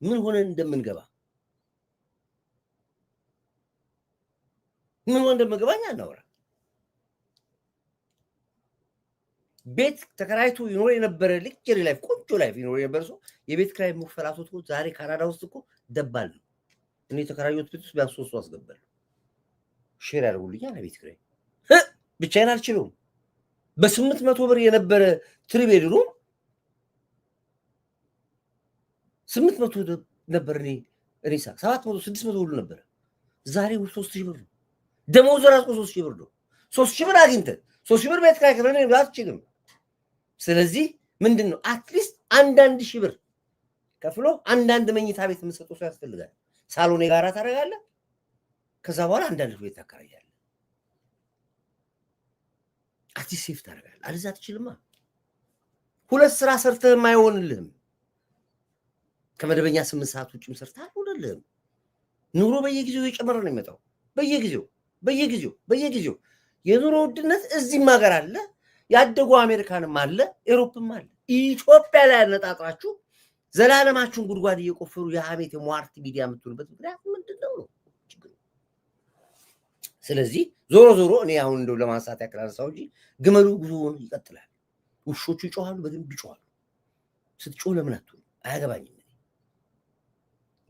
ምን ሆነ እንደምንገባ ምን ሆነ እንደምንገባኛ እናውራ ቤት ተከራይቶ ይኖር የነበረ ልጅ ላይ ቆንጆ ላይ ይኖር የነበረ ሰው የቤት ክራይ መክፈላቶት ዛሬ ካናዳ ውስጥ እኮ ደባል ነው እኔ ተከራዮት ቤት ውስጥ ቢያንስ 3 አስገባለሁ ሼር ያደርጉልኛል ቤት ክራይ ብቻዬን አልችልም በ800 ብር የነበረ ትሪ ቤድሩም 800 ነበር እኔ 700 600 ሁሉ ነበር ዛሬ 3000 ብር ነው ደሞዝ ራሱ 3000 ብር ነው 3000 ብር አግኝተን 3000 ብር ቤት ክራይ ከፍለን አትችልም ስለዚህ ምንድነው አትሊስት አንዳንድ ሺህ ብር ከፍሎ አንዳንድ መኝታ ቤት መስጠቱ ያስፈልጋል ሳሎን የጋራ ታረጋለህ ከዛ በኋላ አንዳንድ ቤት ታከራያለህ አትሊስት ሴፍ ታረጋለህ አለዛ አትችልማ ሁለት ስራ ሰርተህ ማይሆንልህም ከመደበኛ 8 ሰዓት ውጭም ሰርተህ አይሆንልህም ኑሮ በየጊዜው እየጨመረ ነው የሚመጣው በየጊዜው የኑሮ ውድነት እዚህም ሀገር አለ ያደጉ አሜሪካንም አለ ኤሮፕም አለ ኢትዮጵያ ላይ አነጣጣችሁ ዘላለማችሁን ጉድጓድ እየቆፈሩ የሐሜት የሟርት ሚዲያ የምትሉበት ምክንያት ምንድነው ነው ችግሩ ስለዚህ ዞሮ እኔ አሁን እንደው ለማንሳት ያከራሳው እንጂ ግመሉ ጉዞውን ይቀጥላል ውሾቹ ይጮሃሉ በደንብ ይጮሃሉ ስትጮህ ለምን አትሉ አያገባኝም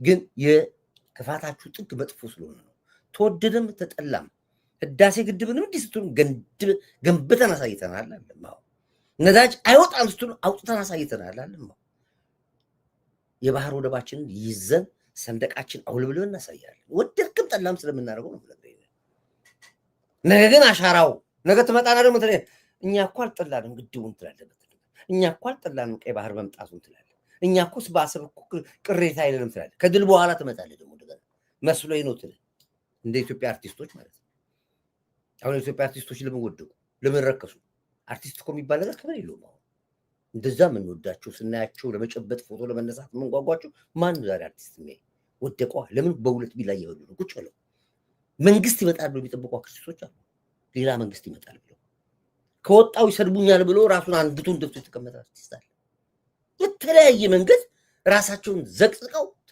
ግን የክፋታችሁ ጥግ መጥፎ ስለሆነ ነው ተወደደም ተጠላም ህዳሴ ግድብንም ዲስቱን ገንብተን አሳይተናል አለማው ነዳጅ አይወጣም ስትሉ አውጥተን አሳይተናል አለማው የባህር ወደባችንን ይዘን ሰንደቃችን አውልብለን እናሳያለን ወደድክም ጠላም ስለምናደርገው ነው ነገ ግን አሻራው ነገ ትመጣና ደግሞ እኛ እኮ አልጠላንም ግድቡን ትላለህ። እኛ እኮ አልጠላንም ቀይ ባህር መምጣቱን ትላለህ። እኛ እኮ በአሰብ እኮ ቅሬታ አይደለም ትላለህ። ከድል በኋላ ትመጣለህ ደግሞ እንደገና መስሎኝ ነው ትላለህ። እንደ ኢትዮጵያ አርቲስቶች ማለት ነው። አሁን የኢትዮጵያ አርቲስቶች ለምን ወደቁ? ለምን ረከሱ? አርቲስት እኮ የሚባል ነገር ክብር የለውም። አሁን እንደዛ የምንወዳቸው ስናያቸው ለመጨበጥ ፎቶ ለመነሳት የምንጓጓቸው ማን ዛሬ አርቲስት የሚያይ ወደቀዋ? ለምን በሁለት ቢላ እየበሉ ነው ቁጭ ብለው? መንግስት ይመጣል ብሎ የሚጠብቁ አርቲስቶች አሉ። ሌላ መንግስት ይመጣል ብሎ ከወጣው ይሰድቡኛል ብሎ ራሱን አንግቱን ደፍቶ የተቀመጠ አርቲስት አለ። የተለያየ መንገድ ራሳቸውን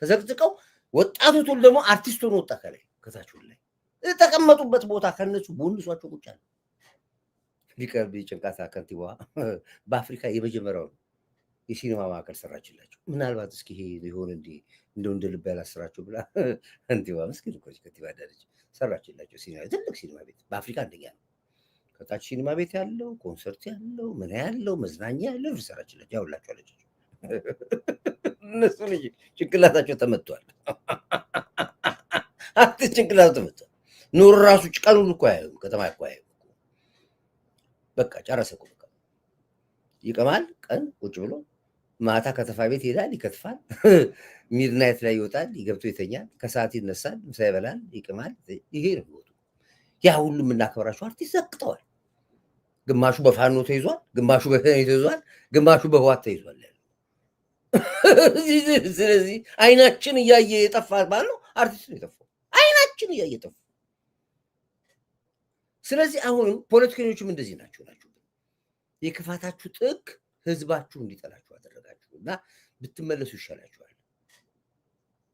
ተዘቅዝቀው ወጣቱ ትውልድ ደግሞ አርቲስት ሆኖ ወጣ ከላይ ከታች ላይ የተቀመጡበት ቦታ ከነሱ ቦንሷቸው ቁጭ አለ። ሊቀርብ ጭንቃታ ከንቲባዋ በአፍሪካ የመጀመሪያው የሲኒማ ማዕከል ሰራችላቸው። ምናልባት እስኪ ይሄ ሊሆን እንደ ልብ ያላሰራቸው ብላ ከንቲባ ምስኪን እኮ ከንቲባ አዳነች ሰራችላቸው። ሲኒማ ትልቅ ሲኒማ ቤት በአፍሪካ አንደኛ ነው። ከታች ሲኒማ ቤት ያለው ኮንሰርት ያለው ምን ያለው መዝናኛ ያለው ሰራችላቸው። ያውላቸው አለች። እነሱ ልጅ ጭንቅላታቸው ተመቷል። አርቲስት ጭንቅላቱ ተመቷል። ኑሮ ራሱ ቀኑን እኮ አያዩም፣ ከተማ እኮ አያዩም። በቃ ጨረሰ እኮ በቃ ይቀማል። ቀን ቁጭ ብሎ ማታ ከተፋ ቤት ይሄዳል፣ ይከትፋል። ሚድናይት ላይ ይወጣል፣ ይገብቶ ይተኛል። ከሰዓት ይነሳል፣ ምሳ ይበላል፣ ይቅማል። ይሄ ነው ህይወቱ። ያ ሁሉ የምናከብራቸው አርቲስት ዘቅጠዋል። ግማሹ በፋኖ ተይዟል፣ ግማሹ በተኔ ተይዟል፣ ግማሹ በህዋት ተይዟል። ስለዚህ አይናችን እያየ የጠፋ ባለው አርቲስት ነው የጠፋው። አይናችን እያየ ጠፋ። ስለዚህ አሁንም ፖለቲከኞችም እንደዚህ ናቸው። የክፋታችሁ ጥግ ህዝባችሁ እንዲጠላችሁ አደረጋችሁ እና ብትመለሱ ይሻላችኋል።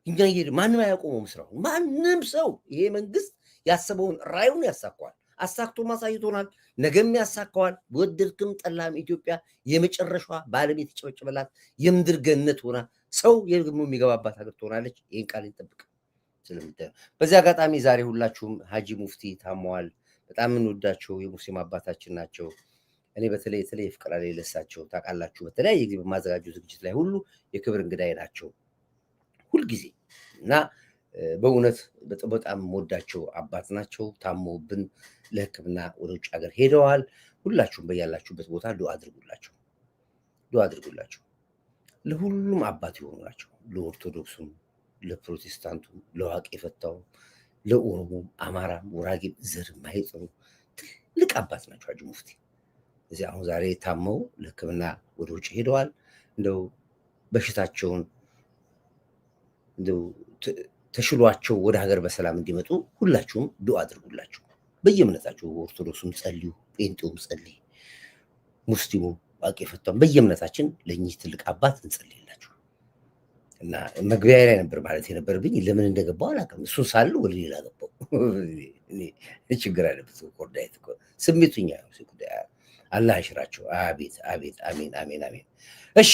እኛ ማንም አያቆመውም ስራውን። ማንም ሰው ይሄ መንግስት ያሰበውን ራዩን ያሳካዋል። አሳክቶ ማሳይቶናል። ነገም ያሳካዋል። ወደድክም ጠላም ኢትዮጵያ የመጨረሻዋ በዓለም የተጨበጨበላት የምድር ገነት ሆና ሰው ደግሞ የሚገባባት ሀገር ትሆናለች። ይህን ቃል እንጠብቅ። ስለምታዩ በዚህ አጋጣሚ ዛሬ ሁላችሁም ሀጂ ሙፍቲ ታመዋል። በጣም እንወዳቸው የሙስሊም አባታችን ናቸው። እኔ በተለይ ፍቅር ላይ ለሳቸው ታውቃላችሁ፣ በተለያየ ጊዜ በማዘጋጀው ዝግጅት ላይ ሁሉ የክብር እንግዳይ ናቸው ሁልጊዜ እና በእውነት በጣም የምወዳቸው አባት ናቸው። ታመውብን ለሕክምና ወደ ውጭ ሀገር ሄደዋል። ሁላችሁም በያላችሁበት ቦታ ዱዓ አድርጉላቸው። ለሁሉም አባት የሆኑ ናቸው። ለኦርቶዶክሱም፣ ለፕሮቴስታንቱም፣ ለዋቂ የፈታው፣ ለኦሮሞም፣ አማራም፣ ጉራጌም ዘር ማይጠሩ ትልቅ አባት ናቸው ሀጂ ሙፍቲ። እዚህ አሁን ዛሬ ታመው ለሕክምና ወደ ውጭ ሄደዋል። እንደው በሽታቸውን እንደው ተሽሏቸው ወደ ሀገር በሰላም እንዲመጡ ሁላችሁም ዱዓ አድርጉላቸው። በየእምነታችሁ ኦርቶዶክሱም ጸልዩ፣ ጴንጤውም ጸልይ፣ ሙስሊሙም ዋቂ የፈታውም በየእምነታችን ለእኚህ ትልቅ አባት እንጸልይላቸው እና መግቢያ ላይ ነበር ማለት የነበረብኝ ለምን እንደገባው አላውቅም። እሱን ሳሉ ወደ ሌላ ገባው። ችግር አለበት ኮርዳይት ስሜቱኛ አላህ ይሽራቸው። አቤት አቤት፣ አሜን አሜን አሜን። እሺ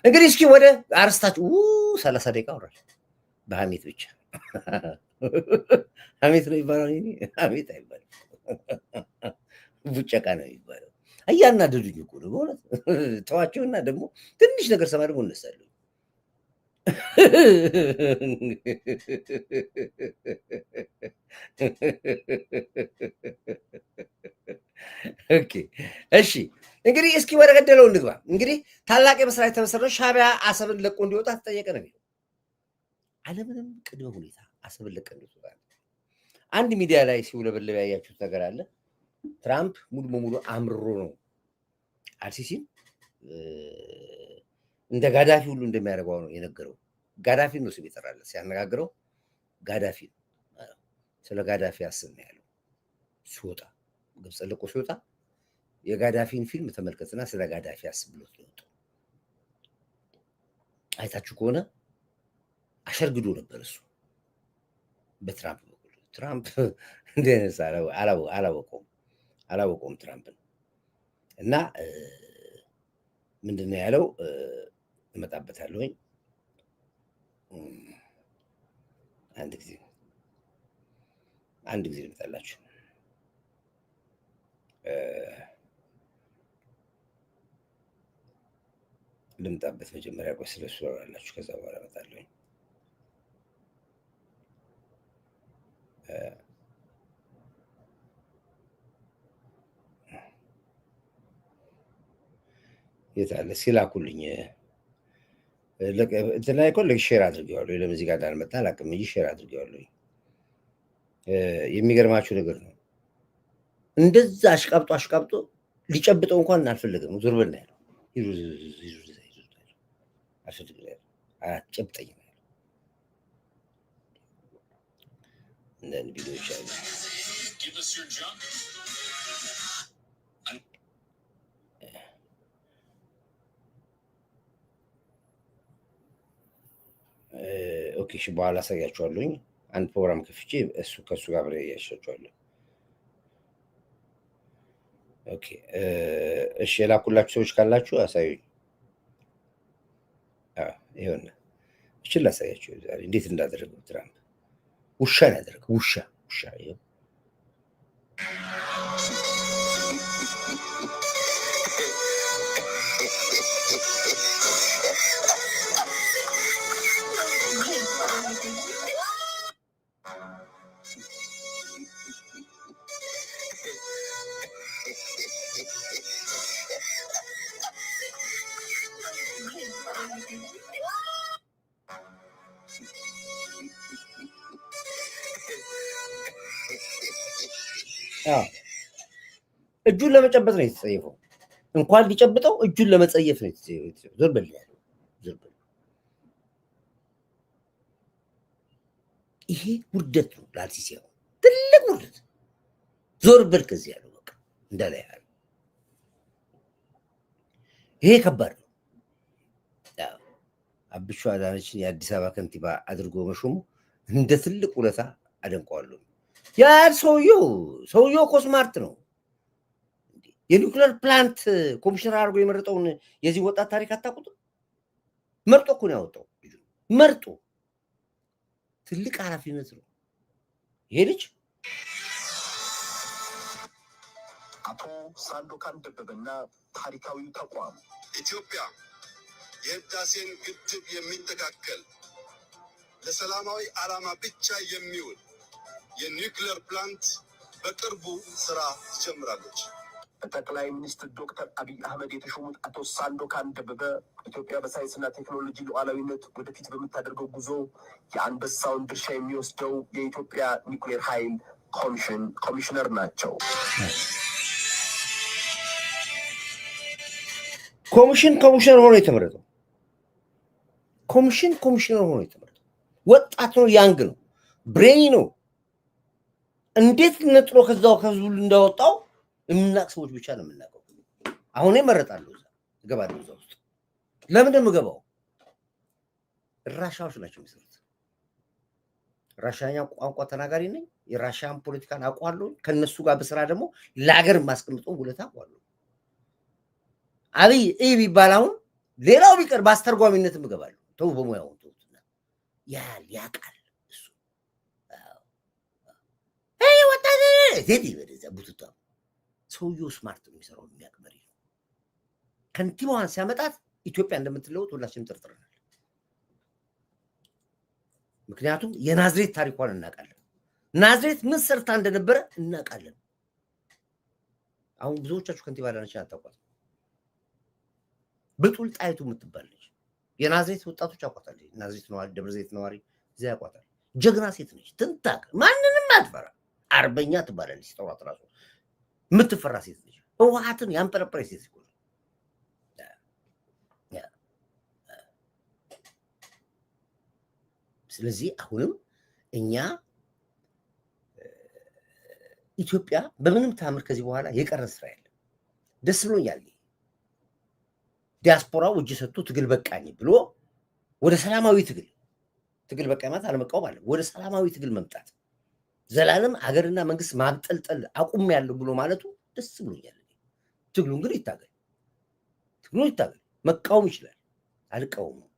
እንግዲህ እስኪ ወደ አርስታችሁ 30 ደቂቃ አውራል በሐሜት ብቻ። ሐሜት ነው ይባላል። ሐሜት አይባልም፣ ቡጨቃ ነው የሚባለው። እያናደዱኝ እኮ ነው በእውነት። ተዋቸውና ደግሞ ትንሽ ነገር ሰማ ደግሞ እነሳለሁ። ኦኬ እሺ እንግዲህ እስኪ ወደ ገደለው እንግባ። እንግዲህ ታላቅ የመስራት የተመሰረተው ሻዕቢያ አሰብን ለቆ እንዲወጣ ተጠየቀ ነው የሚለው። አለምንም ቅድመ ሁኔታ አሰብን ለቆ እንዲወጣ አንድ ሚዲያ ላይ ሲውለበለብ ያያችሁት ነገር አለ። ትራምፕ ሙሉ በሙሉ አምርሮ ነው አልሲሲን እንደ ጋዳፊ ሁሉ እንደሚያደርገው ነው የነገረው። ጋዳፊ ነው ስም ይጠራለት ሲያነጋግረው ጋዳፊ ነው። ስለ ጋዳፊ አስብ ነው ያለው። ሲወጣ ግብፅ ለቆ ሲወጣ የጋዳፊን ፊልም ተመልከትና ስለ ጋዳፊ አስብ ብሎት ነው። አይታችሁ ከሆነ አሸርግዶ ነበር እሱ በትራምፕ በኩል። ትራምፕ እንደነሳ አላወቀውም ትራምፕን እና ምንድነው ያለው? እመጣበታለሁኝ አንድ ጊዜ ልመጣላችሁ። ልምጣበት መጀመሪያ ቆይ ስለሱ አወራላችሁ፣ ከዛ በኋላ እመጣለሁኝ። የታለ ሲላኩልኝ እንትን ላይ እኮ ሼር አድርጌዋለሁ። ለምን እዚህ ጋር እንዳልመጣ አላውቅም እንጂ ሼር አድርጌዋለሁ። የሚገርማችሁ ነገር ነው። እንደዛ አሽቃብጦ ሊጨብጠው እንኳን አልፈለገም። ዞር በል ነው ያለው። አልፈልግም አትጨብጠኝ ነው ያለው። እንደን ቪዲዮዎች አሉ። ኦኬ እሺ፣ በኋላ አሳያችኋለሁኝ። አንድ ፕሮግራም ከፍቼ ከእሱ ጋር አብሬ ያሻችኋለሁ። ኦኬ እሺ፣ የላኩላችሁ ሰዎች ካላችሁ አሳዩኝ። ይኸውና እችል ላሳያችሁ ዛሬ እንዴት እንዳደረገው ትራምፕ ውሻ ነው ያደረገው። ውሻ ይኸው እጁን ለመጨበጥ ነው የተጸየፈው። እንኳን ሊጨብጠው እጁን ለመጸየፍ ነው የተጸየፈው። ዞር በል ያለው ዞር በል። ይሄ ውርደት ነው ለአርሲሲ፣ ትልቅ ውርደት። ዞር በል ከዚህ ያለው በቃ እንዳለ ያለው ይሄ ከባድ ነው። አብቹ አዳነችን የአዲስ አበባ ከንቲባ አድርጎ መሾሙ እንደ ትልቅ ውለታ አደንቀዋለሁ። ያ ሰውየው እኮ ስማርት ነው። የኒውክሌር ፕላንት ኮሚሽነር አድርጎ የመረጠውን የዚህ ወጣት ታሪክ አታውቁትም? መርጦ እኮ ነው ያወጣው። መርጦ ትልቅ ኃላፊነት ነው ይሄ ልጅ። አቶ ሳንዶካን ደበበና ታሪካዊው ተቋም ኢትዮጵያ የህዳሴን ግድብ የሚተካከል ለሰላማዊ ዓላማ ብቻ የሚውል የኒውክሌር ፕላንት በቅርቡ ስራ ትጀምራለች። ጠቅላይ ሚኒስትር ዶክተር አብይ አህመድ የተሾሙት አቶ ሳንዶካን ደበበ ኢትዮጵያ በሳይንስና ቴክኖሎጂ ሉዓላዊነት ወደፊት በምታደርገው ጉዞ የአንበሳውን ድርሻ የሚወስደው የኢትዮጵያ ኒውክሌር ኃይል ኮሚሽነር ናቸው። ኮሚሽነር ሆኖ የተመረጠው ኮሚሽነር ሆኖ የተመረጠው ወጣት ነው፣ ያንግ ነው፣ ብሬኒ ነው። እንዴት ነጥሮ ከዛው ከዙል እንዳወጣው የምናቅ ሰዎች ብቻ ነው የምናውቀው። አሁን እመረጣለሁ፣ እገባለሁ እዛ ውስጥ። ለምን የምገባው? ራሻዎች ናቸው የሚሰሩት። ራሻኛ ቋንቋ ተናጋሪ ነኝ። የራሻን ፖለቲካን አውቀዋለሁ። ከነሱ ጋር በስራ ደግሞ ለሀገር የማስቀምጠው ውለታ አውቀዋለሁ። አብይ ቢባል አሁን ሌላው ቢቀር በአስተርጓሚነትም እገባለሁ። ተው በሙያው ተውትና ያቃል እሱ ወጣት ዜዲ በደዛ ቡቱታ ሰውየው ስማርት ነው የሚሰራው፣ የሚያውቅ መሪ ነው። ከንቲባዋን ሲያመጣት ኢትዮጵያ እንደምትለወጥ ሁላችንም ጠርጥረናል። ምክንያቱም የናዝሬት ታሪኳን እናውቃለን። ናዝሬት ምን ሰርታ እንደነበረ እናውቃለን። አሁን ብዙዎቻችሁ ከንቲባ አዳነችን አታውቋት። ብጡል ጣይቱ የምትባል ልጅ የናዝሬት ወጣቶች ያውቋታል። ናዝሬት ነዋሪ፣ ደብረ ዘይት ነዋሪ እዚያ ያውቋታል። ጀግና ሴት ነች። ትንታቅ፣ ማንንም አትፈራ። አርበኛ ትባላለች። ሲጠሯት ራሱ የምትፈራ ሴት ነች። ህወሓትን ያንጠረጠረች ሴት ነው። ስለዚህ አሁንም እኛ ኢትዮጵያ በምንም ታምር ከዚህ በኋላ የቀረ ስራ የለም። ደስ ብሎኛል። ዲያስፖራው እጅ ሰጥቶ ትግል በቃኝ ብሎ ወደ ሰላማዊ ትግል በቃኝ ማለት አለመቃወም አለ። ወደ ሰላማዊ ትግል መምጣት ዘላለም ሀገርና መንግስት ማብጠልጠል አቁም ያለው ብሎ ማለቱ ደስ ብሎኛል። ትግሉን ግን ይታገል፣ መቃወም ይችላል፣ አልቃወምም።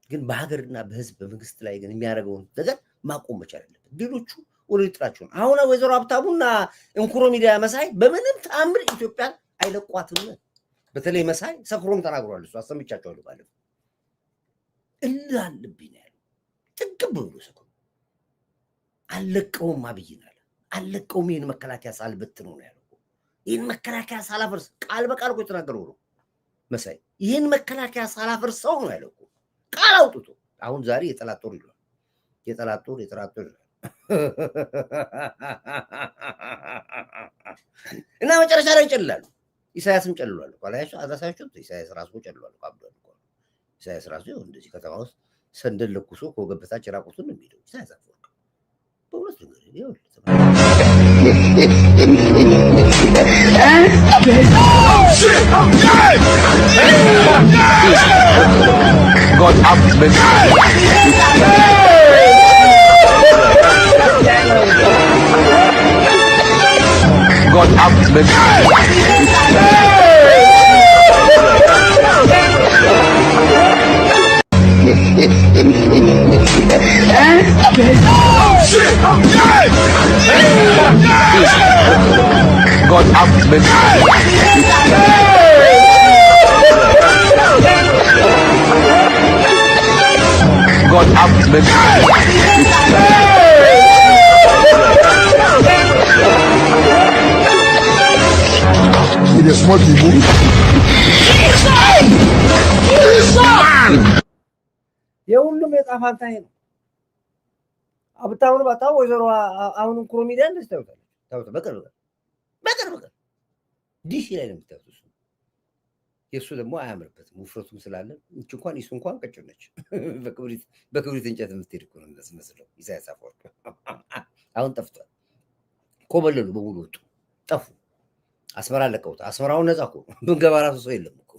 ግን በሀገርና በህዝብ በመንግስት ላይ ግን የሚያደርገውን ነገር ማቆም መቻል አለበት። ሌሎቹ ወደ ጥራቸውን አሁን ወይዘሮ ሀብታሙና እንኩሮ ሚዲያ መሳይ በምንም ተአምር ኢትዮጵያን አይለቋትም። በተለይ መሳይ ሰክሮም ተናግሯል። እሱ አሰምቻቸዋለሁ። ባለፈው እላለብኝ ነው ያለው። ጥግብ ብሎ ሰክሮ አለቀውም፣ አብይን አለ አለቀውም። ይህን መከላከያ ሳልበት ነው ያለው። ይህን መከላከያ ሳላፈርስ ቃል በቃል እኮ የተናገረው ነው። መሳይ ይህን መከላከያ ሳላፈርሰው ነው ያለው ቃል አውጥቶ አሁን ዛሬ የጠላት ጦር ይሏል የጠላት ጦር እና መጨረሻ ላይ ይጨልላሉ ኢሳያስም ጨልሏል ቃላያቸው አዛሳቸው ኢሳያስ ራሱ ጨልሏል አብዷል ኢሳያስ ራሱ እንደዚህ ከተማ ውስጥ ሰንደል ለኩሶ ከወገበታች ራቁቱን ነው የሚሄደው ኢሳያስ አፈወርቅ በእውነት ነው ይኸው God up God up God up God up Il est smart people. የሁሉም የጣፋንታ ነው አብታውን ባታው ወይዘሮ አሁን ኮሚዲያ እንደስተው በቅርብ ዲሽ ላይ ነው የምታዩት የሱ ደግሞ አያምርበትም ውፍረቱም ስላለ እሱ እንኳን ቀጭን ነች በክብሪት እንጨት የምትሄድ እኮ ነው እንደዚህ ኢሳያስ አፈወርቅ አሁን ጠፍቷል ኮበለሉ በሙሉ ወጡ ጠፉ አስመራ ለቀውት አስመራውን ነፃ እኮ ብንገባ ራሱ ሰው የለም እኮ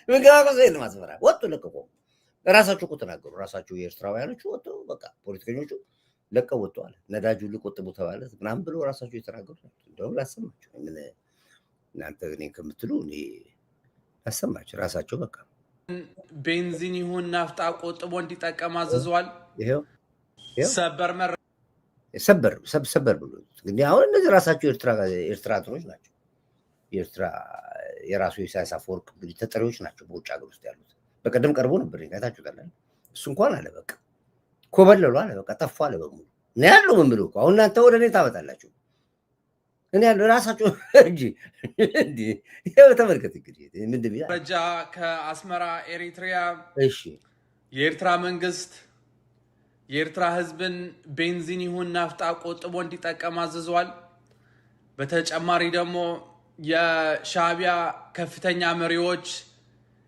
ብንገባ ሰው የለም አስመራ ወጡ ለቀቁ ራሳቸው እኮ ተናገሩ ራሳቸው የኤርትራውያኖቹ ወጡ በቃ ፖለቲከኞቹ ለቀው ወጥተዋል ነዳጁ ሊቆጥቡ ተባለ ምናምን ብሎ ራሳቸው የተናገሩ እንደውም ላሰማችሁ ምን እናንተ እኔ ከምትሉ እኔ ላሰማችሁ ራሳቸው በቃ ቤንዚን ይሁን ናፍጣ ቆጥቦ እንዲጠቀም አዘዟል ይሄው ሰበር ብሎ እንግዲህ አሁን እነዚህ ራሳቸው ኤርትራ ትሮች ናቸው የኤርትራ የራሱ ኢሳያስ አፈወርቅ እንግዲህ ተጠሪዎች ናቸው በውጭ ሀገር ውስጥ ያሉት በቀደም ቀርቦ ነበር ታችሁታል እሱ እንኳን አለ በቃ ኮበለሉ አለ በቃ ጠፋ አለ በሙሉ ነው ያለው ምን ብሎ አሁን እናንተ ወደ እኔ ታመጣላችሁ እኔ ያለው ራሳችሁ እንጂ ይሄው ተመልከት እንግዲህ ምንድነው ረጃ ከአስመራ ኤሪትሪያ እሺ የኤርትራ መንግስት የኤርትራ ህዝብን ቤንዚን ይሁን ናፍጣ ቆጥቦ እንዲጠቀም አዘዟል በተጨማሪ ደግሞ የሻዕቢያ ከፍተኛ መሪዎች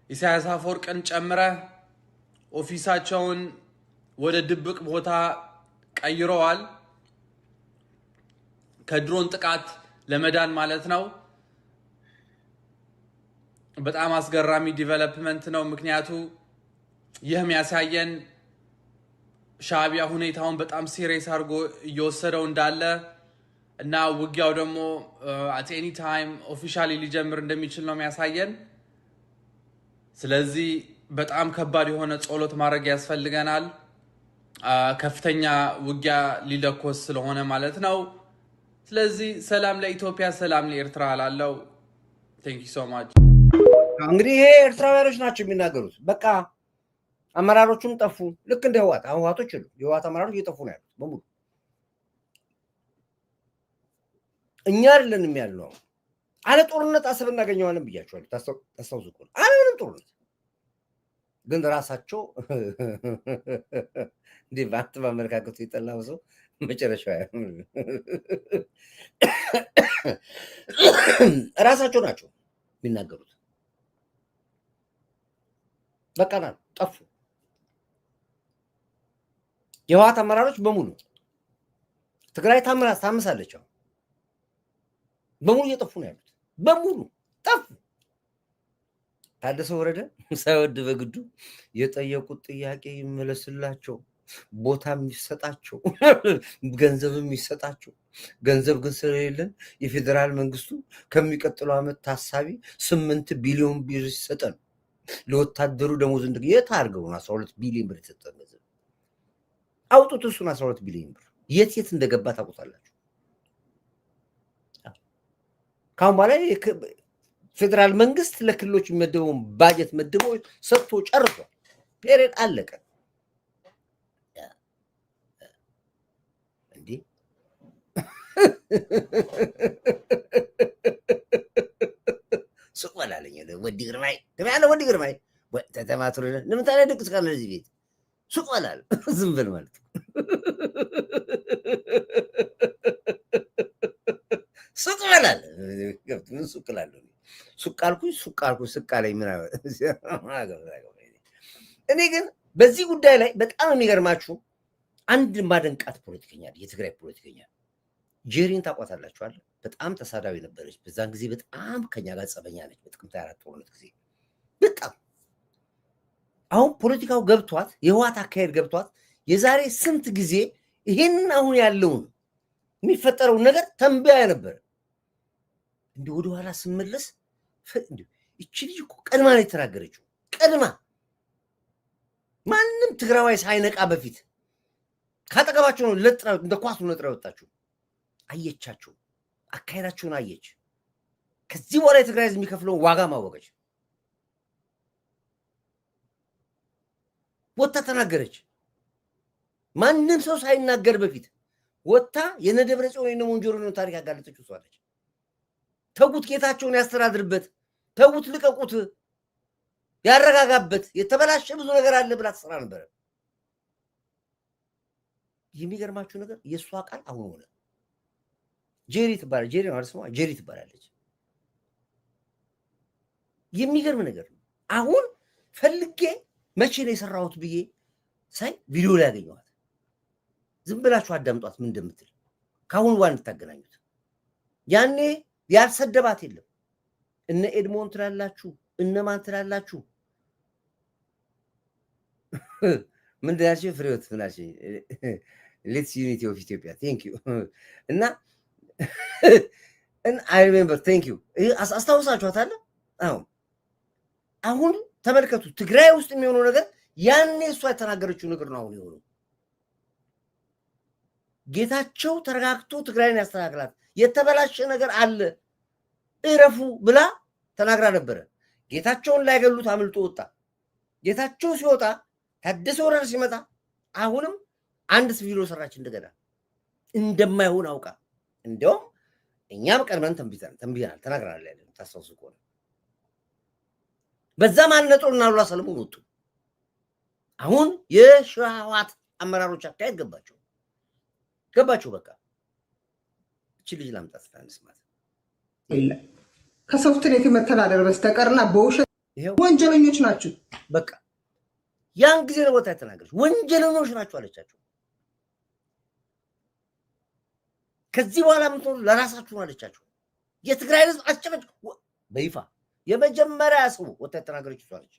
ኢሳያስ አፈወርቅን ጨምረ ኦፊሳቸውን ወደ ድብቅ ቦታ ቀይረዋል ከድሮን ጥቃት ለመዳን ማለት ነው በጣም አስገራሚ ዲቨሎፕመንት ነው ምክንያቱ ይህም ያሳየን ሻዕቢያ ሁኔታውን በጣም ሲሪየስ አድርጎ እየወሰደው እንዳለ እና ውጊያው ደግሞ at any time ኦፊሻሊ ሊጀምር እንደሚችል ነው የሚያሳየን ስለዚህ በጣም ከባድ የሆነ ጸሎት ማድረግ ያስፈልገናል ከፍተኛ ውጊያ ሊለኮስ ስለሆነ ማለት ነው ስለዚህ ሰላም ለኢትዮጵያ ሰላም ለኤርትራ አላለው thank you so much እንግዲህ ይሄ ኤርትራውያኖች ናቸው የሚናገሩት በቃ አመራሮቹም ጠፉ ልክ እንደ ህዋት ህዋቶች ሁሉ የህዋት አመራሮች እየጠፉ ነው ያሉት በሙሉ እኛ አይደለንም ያለው አለ ጦርነት አሰብ እናገኘዋለን ብያቸዋለሁ ታስታውሱ እኮ አለ ምንም ጦርነት ግን ራሳቸው ዲቫት በአመለካከቱ ይጠላው ሰው መጨረሻው ራሳቸው ናቸው የሚናገሩት በቃ ጠፉ የህወሓት አመራሮች በሙሉ ትግራይ ታምሳለች በሙሉ እየጠፉ ነው ያሉት በሙሉ ጠፉ ታደሰ ወረደ ሳይወድ በግዱ የጠየቁት ጥያቄ ይመለስላቸው ቦታ የሚሰጣቸው ገንዘብ የሚሰጣቸው ገንዘብ ግን ስለሌለን የፌደራል መንግስቱ ከሚቀጥለው አመት ታሳቢ 8 ቢሊዮን ብር ይሰጠን ለወታደሩ ደሞዝ እንደገ የታርገው 12 ቢሊዮን ብር ተሰጠን አውጡት እሱን 12 ቢሊዮን ብር የት እንደገባ ታውቁታላችሁ ካሁን በኋላ ፌደራል መንግስት ለክልሎች የሚመደበውን ባጀት መድቦ ሰጥቶ ጨርሷል ፔሬድ አለቀ እንዴ ወዲ ግርማይ ተባለ ወዲ ግርማይ ተተማትሮ ለምን ታዲያ ድቅስ ካለ እዚህ ቤት ሱቅ ወላል ዝም ብል ማለት ሱቅ ወላል ምን ሱቅ ላለው ሱቅ አልኩኝ ሱቅ አለኝ ምን እኔ ግን በዚህ ጉዳይ ላይ በጣም የሚገርማችሁ አንድ ማደንቃት ፖለቲከኛ የትግራይ ፖለቲከኛ ጄሪን ታቋታላችሁ አይደል? በጣም ተሳዳቢ ነበረች። በዛን ጊዜ በጣም ከኛ ጋር ጸበኛ ነች። በጥቅምት 24 ጦርነት ጊዜ በጣም አሁን ፖለቲካው ገብቷት የህዋት አካሄድ ገብቷት የዛሬ ስንት ጊዜ ይሄንን አሁን ያለውን የሚፈጠረው ነገር ተንበያ ነበር። እንዲህ ወደ ኋላ ስመለስ እቺ ልጅ እኮ ቀድማ ነው የተናገረችው። ቀድማ ማንም ትግራዋይ ሳይነቃ በፊት ካጠገባቸው ነው ለጥራ እንደ ኳስ ነው ለጥራ ወጣችሁ። አየቻቸው፣ አካሄዳቸውን አየች። ከዚህ በኋላ የትግራይ ህዝብ የሚከፍለውን ዋጋ ማወቀች። ወጣ ተናገረች። ማንም ሰው ሳይናገር በፊት ወጣ የነደብረ ጽዮን እና ሞንጆሪኖ ታሪክ ያጋለጠችው እሷ ነች። ተውት፣ ጌታቸውን ያስተዳድርበት፣ ተውት፣ ልቀቁት፣ ያረጋጋበት፣ የተበላሸ ብዙ ነገር አለ ብላ ትሰራ ነበር። የሚገርማችሁ ነገር የእሷ ቃል አሁን ሆነ። ጄሪ ትባላለች። ጄሪ ነው አርሰማ ጄሪ ትባላለች። የሚገርም ነገር ነው። አሁን ፈልጌ መቼ ነው የሰራሁት ብዬ ሳይ ቪዲዮ ላይ ያገኘኋት። ዝም ብላችሁ አዳምጧት ምን እንደምትል ካሁን ዋን እንድታገናኙት። ያኔ ያልሰደባት የለም። እነ ኤድሞን ትላላችሁ፣ እነማን ትላላችሁ? ምን ዳያችሁ? ፍሬዎት ምናሽ ሌትስ ዩኒቲ ኦፍ ኢትዮጵያ ቴንክ ዩ እና አይ ሪሜምበር ቴንክ ዩ አስታውሳችኋታል። አሁን ተመልከቱ፣ ትግራይ ውስጥ የሚሆነው ነገር ያኔ እሷ የተናገረችው ነገር ነው አሁን የሆነው። ጌታቸው ተረጋግቶ ትግራይን ያስተካክላት፣ የተበላሸ ነገር አለ እረፉ ብላ ተናግራ ነበረ። ጌታቸውን ላይገሉት አምልጦ ወጣ። ጌታቸው ሲወጣ ታደሰ ወረደ ሲመጣ አሁንም አንድ ቪዲዮ ሰራች እንደገና እንደማይሆን አውቃ። እንደውም እኛም ቀድመን ተንብየናል ተናግረናል ያለን ታስታውሱ ከሆነ በዛ ማነጦና አሉላ ሰለሞን ወጡ። አሁን የህወሓት አመራሮች አካሄድ ገባቸው። በቃ እቺ ልጅ ላምጣት ታንስማት የለም ከሶፍትኔት መተዳደር በስተቀርና በውሸት ወንጀለኞች ናችሁ። በቃ ያን ጊዜ ነው ቦታ የተናገረች ወንጀለኞች ናችሁ አለቻቸው። ከዚህ በኋላ ምትኖሩ ለራሳችሁ አለቻቸው። የትግራይ ህዝብ አስጨበጭ በይፋ የመጀመሪያ ሰው ወጣ የተናገረች እሷ ነች።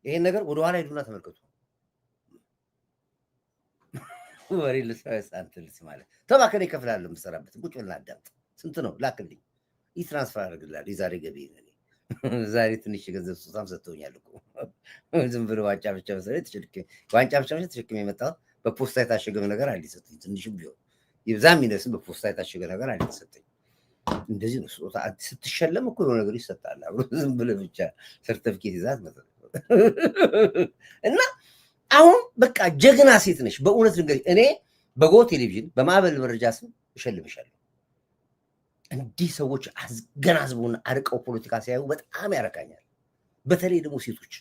ይሄን ነገር ወደ ኋላ ሄዱና ተመልከቱ። ወሬ ለሳይስ አንተልስ ማለት ተባከለ ይከፍላል መስራበት ቁጭ ብለና አዳምጥ። ስንት ነው ላክልኝ ትራንስፈር አድርግልሃል። የዛሬ ገቢ ነው። ዛሬ ትንሽ ገንዘብ ስጣም ሰጥቶኛል እኮ ዝም ብሎ ዋንጫ ብቻ መሰለኝ ተሸክሜ የመጣው በፖስታ የታሸገ ነገር አልሰጠኝ። ትንሽም ቢሆን ይብዛም ይነስም በፖስታ የታሸገ ነገር አልሰጠኝ። እንደዚህ ነው ስጦታ። ስትሸለም እኮ የሆነ ነገር ይሰጣል። ዝም ብለህ ብቻ ሰርተፍኬት ይዛት መሰለኝ እና አሁን በቃ ጀግና ሴት ነሽ በእውነት ንገሪ። እኔ በጎ ቴሌቪዥን በማዕበል መረጃ ስም እሸልምሻለሁ። እንዲህ ሰዎች አገናዝበውና አርቀው ፖለቲካ ሲያዩ በጣም ያረካኛል። በተለይ ደግሞ ሴቶች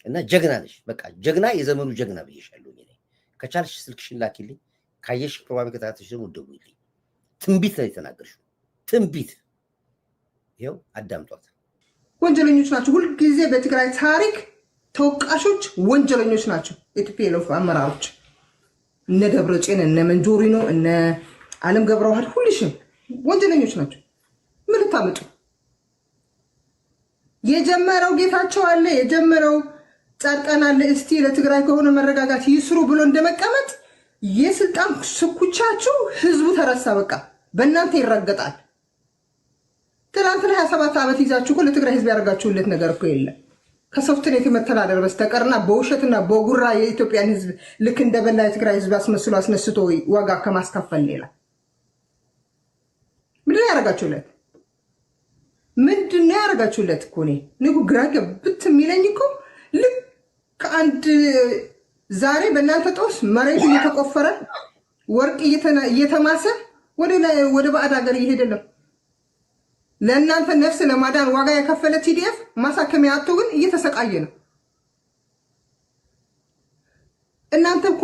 እና ጀግና ነሽ። በቃ ጀግና፣ የዘመኑ ጀግና ብዬሻለሁ። እኔ ከቻልሽ ስልክሽን ላኪልኝ፣ ካየሽ ፕሮግራም ከታተሽ ደግሞ ደውይልኝ። ትንቢት ነው የተናገርሽው፣ ትንቢት። ይኸው አዳምጧት። ወንጀለኞች ናቸው። ሁልጊዜ በትግራይ ታሪክ ተወቃሾች ወንጀለኞች ናቸው። የቲፒኤልኤፍ አመራሮች እነ ደብረጽዮን፣ እነ መንጆሪኖ፣ እነ አለም ገብረዋህድ ሁልሽም ወንጀለኞች ናቸው። ምን ልታመጡ? የጀመረው ጌታቸው አለ፣ የጀመረው ጻድቃን አለ። እስቲ ለትግራይ ከሆነ መረጋጋት ይስሩ ብሎ እንደመቀመጥ የስልጣን ስኩቻችሁ ህዝቡ ተረሳ። በቃ በእናንተ ይረገጣል። ትናንት ላይ 27 ዓመት ይዛችሁ እኮ ለትግራይ ህዝብ ያደርጋችሁለት ነገር እኮ የለም ከሶፍትኔት መተዳደር በስተቀርና በውሸትና በጉራ የኢትዮጵያን ህዝብ ልክ እንደበላ የትግራይ ህዝብ አስመስሎ አስነስቶ ዋጋ ከማስከፈል ሌላ ምንድን ያደርጋችሁለት? ምንድን ያደርጋችሁለት? እኮ እኔ ግራ ገብት የሚለኝ እኮ ልክ አንድ ዛሬ በእናንተ ጦስ መሬቱ እየተቆፈረ ወርቅ እየተማሰ ወደ ባዕድ ሀገር እየሄደ ነው። ለእናንተ ነፍስ ለማዳን ዋጋ የከፈለ ቲዲኤፍ ማሳከሚያ አጥቶ ግን እየተሰቃየ ነው። እናንተ እኮ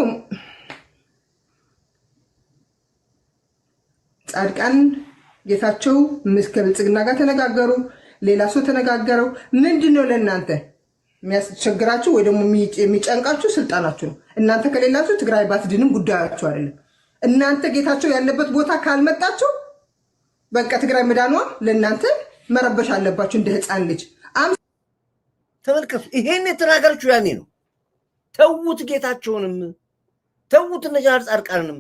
ጻድቃን ጌታቸው ከብልጽግና ጋር ተነጋገሩ፣ ሌላ ሰው ተነጋገረው። ምንድነው ለእናንተ የሚያስቸግራችሁ ወይ ደግሞ የሚጨንቃችሁ? ስልጣናችሁ ነው። እናንተ ከሌላችሁ ትግራይ ባትድንም ጉዳያችሁ አይደለም። እናንተ ጌታቸው ያለበት ቦታ ካልመጣችሁ በቃ ትግራይ መዳኗ ለእናንተ መረበሽ አለባችሁ እንደ ህፃን ልጅ። ተመልከቱ፣ ይሄን የተናገረችው ያኔ ነው። ተውት ጌታቸውንም ተውት እነ ጀነራል ጻድቃንንም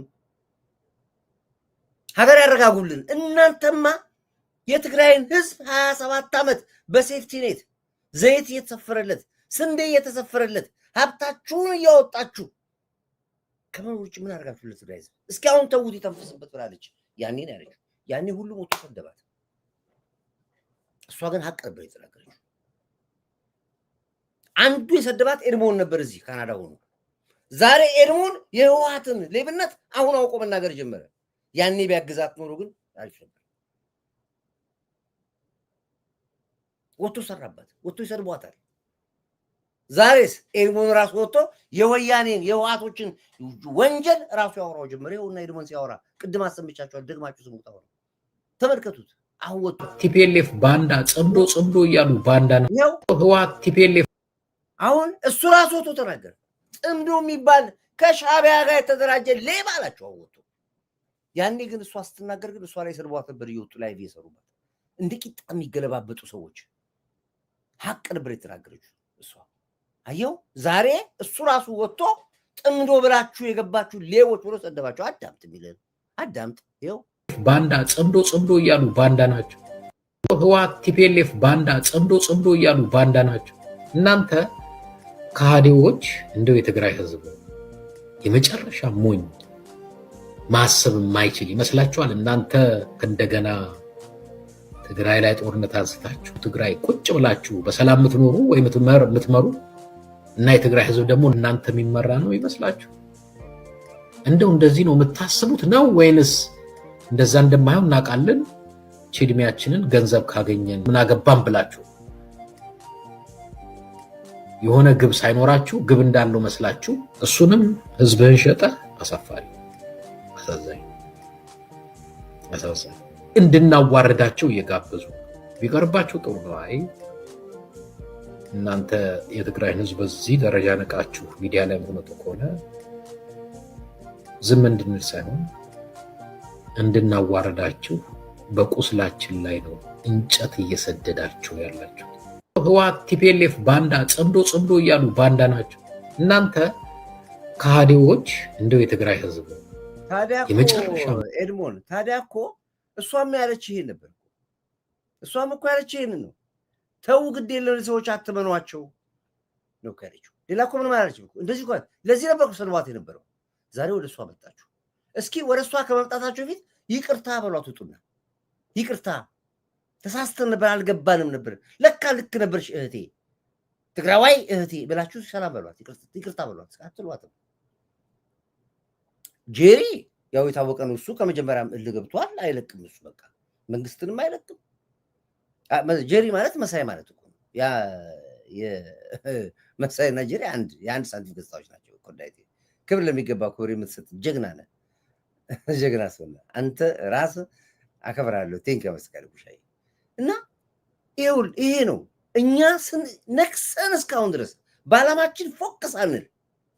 ሀገር ያረጋጉልን። እናንተማ የትግራይን ህዝብ 27 ዓመት በሴፍቲ ኔት ዘይት እየተሰፈረለት ስንዴ እየተሰፈረለት ሀብታችሁን እያወጣችሁ ከመኖር ውጭ ምን አደርጋችሁለት ትግራይ ህዝብ? እስኪ አሁን ተውት ይተንፍስበት ብላለች። ያኔ ነው ያለችው። ያኔ ሁሉም ወጥቶ ሰደባት። እሷ ግን ሀቅ ነበር የተናገረችው። አንዱ የሰደባት ኤድሞን ነበር እዚህ ካናዳ ሆኖ። ዛሬ ኤድሞን የህወሓትን ሌብነት አሁን አውቆ መናገር ጀመረ። ያኔ ቢያግዛት ኖሮ ግን አሪፍ ነበር። ወጥቶ ሰራባት፣ ወጥቶ ይሰድቧታል። ዛሬስ ኤድሞን ራሱ ወጥቶ የወያኔን የህወሓቶችን ወንጀል ራሱ ያወራው ጀመረ። ይኸውና ኤድሞን ሲያወራ ቅድም አሰምቻችኋል፣ ደግማችሁ ስሙት። አሁን ተመልከቱት። አሁን ወጥቶ ቲፒኤልኤፍ ባንዳ ጽምዶ እያሉ ባንዳ ነው ህወሓት ቲፒኤልኤፍ። አሁን እሱ ራሱ ወጥቶ ተናገረ። ጽምዶ የሚባል ከሻዕቢያ ጋር የተደራጀ ሌባ አላቸው ወጥቶ። ያኔ ግን እሷ ስትናገር ግን እሷ ላይ ሰድቧት ነበር እየወጡ ላይ እየሰሩባት እንደ ቂጣ የሚገለባበጡ ሰዎች። ሀቅ ነበር የተናገረችው እሷ። አየው ዛሬ እሱ ራሱ ወጥቶ ጽምዶ ብላችሁ የገባችሁ ሌቦች ብሎ ሰደባቸው። አዳምጥ የሚለን አዳምጥ። ይኸው ባንዳ ጽምዶ እያሉ ባንዳ ናቸው። ህወሓት ቲፒኤልኤፍ ባንዳ ጽምዶ እያሉ ባንዳ ናቸው። እናንተ ከሃዲዎች እንደው የትግራይ ህዝብ የመጨረሻ ሞኝ ማሰብ የማይችል ይመስላችኋል? እናንተ እንደገና ትግራይ ላይ ጦርነት አንስታችሁ ትግራይ ቁጭ ብላችሁ በሰላም የምትኖሩ ወይ የምትመሩ እና የትግራይ ህዝብ ደግሞ እናንተ የሚመራ ነው ይመስላችሁ? እንደው እንደዚህ ነው የምታስቡት ነው ወይንስ እንደዛ እንደማይሆን እናውቃለን እድሜያችንን ገንዘብ ካገኘን ምን አገባን ብላችሁ የሆነ ግብ ሳይኖራችሁ ግብ እንዳለው መስላችሁ እሱንም ህዝብህን ሸጠ? አሳፋሪ፣ አሳዛኝ እንድናዋረዳቸው እየጋበዙ ቢቀርባቸው ጥሩ ነው። አይ እናንተ የትግራይን ህዝብ በዚህ ደረጃ ነቃችሁ ሚዲያ ላይ ሆነቱ ከሆነ ዝም እንድንል ሳይሆን እንድናዋረዳችሁ በቁስላችን ላይ ነው እንጨት እየሰደዳችሁ ያላችሁ። ህወሓት ቲፒኤልኤፍ ባንዳ ጽምዶ እያሉ ባንዳ ናቸው። እናንተ ከሃዲዎች እንደው የትግራይ ህዝብ ታዲያ እኮ ኤድሞን ታዲያ እኮ እሷም ያለች ይሄን ነበር። እሷም እኮ ያለች ይሄን ነው። ተው ግድ የለም ሰዎች አትመኗቸው ነው ያለችው። ሌላ እኮ ምንም አላለችም እኮ። እንደዚህ እኮ ለዚህ ነበር ሰልዋት የነበረው። ዛሬ ወደ እሷ መጣችሁ። እስኪ ወደ እሷ ከመምጣታችሁ በፊት ይቅርታ በሏት። ውጡና ይቅርታ ተሳስተን ነበር፣ አልገባንም ነበር፣ ለካ ልክ ነበርሽ እህቴ ትግራዋይ እህቴ ብላችሁ ሰላም በሏት፣ ይቅርታ በሏት። አትሏትም። ጄሪ ያው የታወቀ ነው። እሱ ከመጀመሪያም እልህ ገብቷል። አይለቅም እሱ በቃ መንግስትንም አይለቅም። ጄሪ ማለት መሳይ ማለት እኮ ያ የመሳይና ጄሪ የአንድ ሳንቲም ገጽታዎች ናቸው እኮ። እንዳይቴ ክብር ለሚገባ ክብር የምትሰጥ ጀግና ነህ፣ ጀግና ሰው ነህ አንተ ራስህ። አከብራለሁ። ቴንክ መስቀል ጉሻይ እና ይሄ ነው እኛ ነክሰን እስካሁን ድረስ በዓላማችን ፎከስ አንል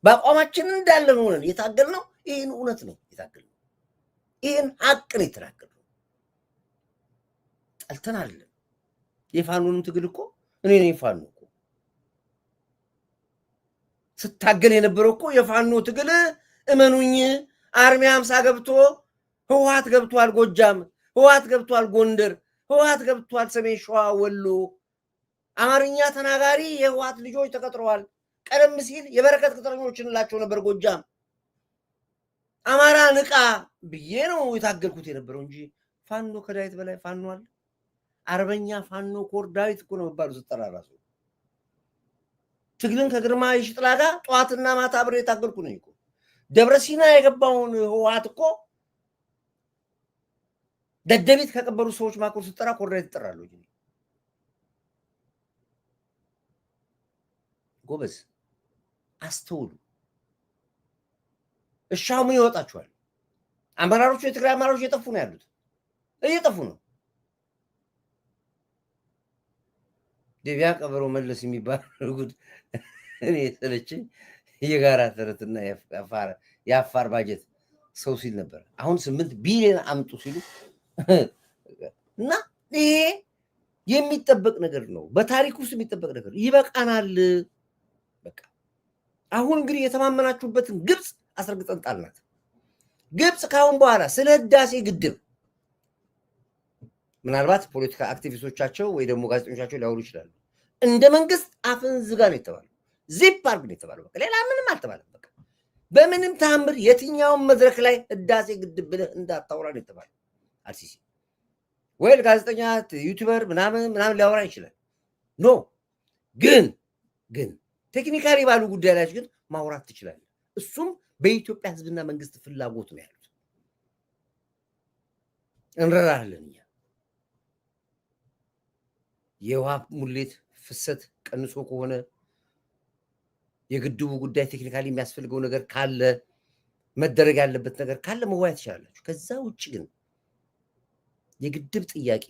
በአቋማችን እንዳለን ሆነን የታገልነው ይህን እውነት ነው የታገልነው። ይህን ሀቅ ነው የተናገርነው። ጠልተን አይደለም። የፋኖንም ትግል እኮ እኔ ነኝ ፋኖ እኮ ስታገል የነበረው እኮ የፋኖ ትግል እመኑኝ። አርሚ 50 ገብቶ ህወሓት ገብቷል ጎጃም፣ ህወሓት ገብቷል ጎንደር፣ ህወሓት ገብቷል ሰሜን ሸዋ፣ ወሎ። አማርኛ ተናጋሪ የህወሓት ልጆች ተቀጥረዋል። ቀደም ሲል የበረከት ቅጥረኞች እንላቸው ነበር ጎጃም። አማራ ንቃ ብዬ ነው የታገልኩት የነበረው እንጂ ፋኖ ከዳዊት በላይ ፋኖ አለ? አርበኛ ፋኖ ኮር ዳዊት እኮ ነው የሚባለው ስጠራ ራሱ። ትግልን ከግርማ የሽጥላ ጋር ጠዋትና ማታ አብሬ የታገልኩ ነኝ እኮ። ደብረ ሲና የገባውን ህወሓት እኮ ደደቢት ከቀበሩ ሰዎች ማቆር ስትጠራ ኮሬት ይጠራሉ። ጎበዝ አስተውሉ። እሻው ምን ይወጣችኋል? አመራሮቹ የትግራይ አመራሮች እየጠፉ ነው ያሉት፣ እየጠፉ ነው። ደቢያ ቀበሮ መለስ የሚባል ጉድ እኔ ሰለችኝ። የጋራ ተረትና የአፋር ባጀት ሰው ሲል ነበር። አሁን 8 ቢሊዮን አምጡ ሲሉ እና ይሄ የሚጠበቅ ነገር ነው። በታሪክ ውስጥ የሚጠበቅ ነገር ይበቃናል። በቃ አሁን እንግዲህ የተማመናችሁበትን ግብፅ አስረግጠን ጣልናት። ግብፅ ካሁን በኋላ ስለ ህዳሴ ግድብ ምናልባት ፖለቲካ አክቲቪስቶቻቸው ወይ ደግሞ ጋዜጠኞቻቸው ሊያወሩ ይችላሉ። እንደ መንግስት አፍን ዝጋ ነው የተባለው። ዚፕ አርግ ነው የተባለው። በቃ ሌላ ምንም አልተባለም። በቃ በምንም ታምር የትኛውን መድረክ ላይ ህዳሴ ግድብ ብለህ እንዳታወራ ነው የተባለው። አርሲሲ ወይ ጋዜጠኛ ዩቲዩበር ምናምን ሊያወራ ይችላል። ኖ ግን ቴክኒካሊ ባሉ ጉዳይ ላይ ግን ማውራት ትችላለህ። እሱም በኢትዮጵያ ህዝብና መንግስት ፍላጎት ነው ያሉት። እንረራለን እኛ የውሃ ሙሌት ፍሰት ቀንሶ ከሆነ የግድቡ ጉዳይ ቴክኒካሊ የሚያስፈልገው ነገር ካለ መደረግ ያለበት ነገር ካለ መዋያ ትችላላችሁ። ከዛ ውጭ ግን የግድብ ጥያቄ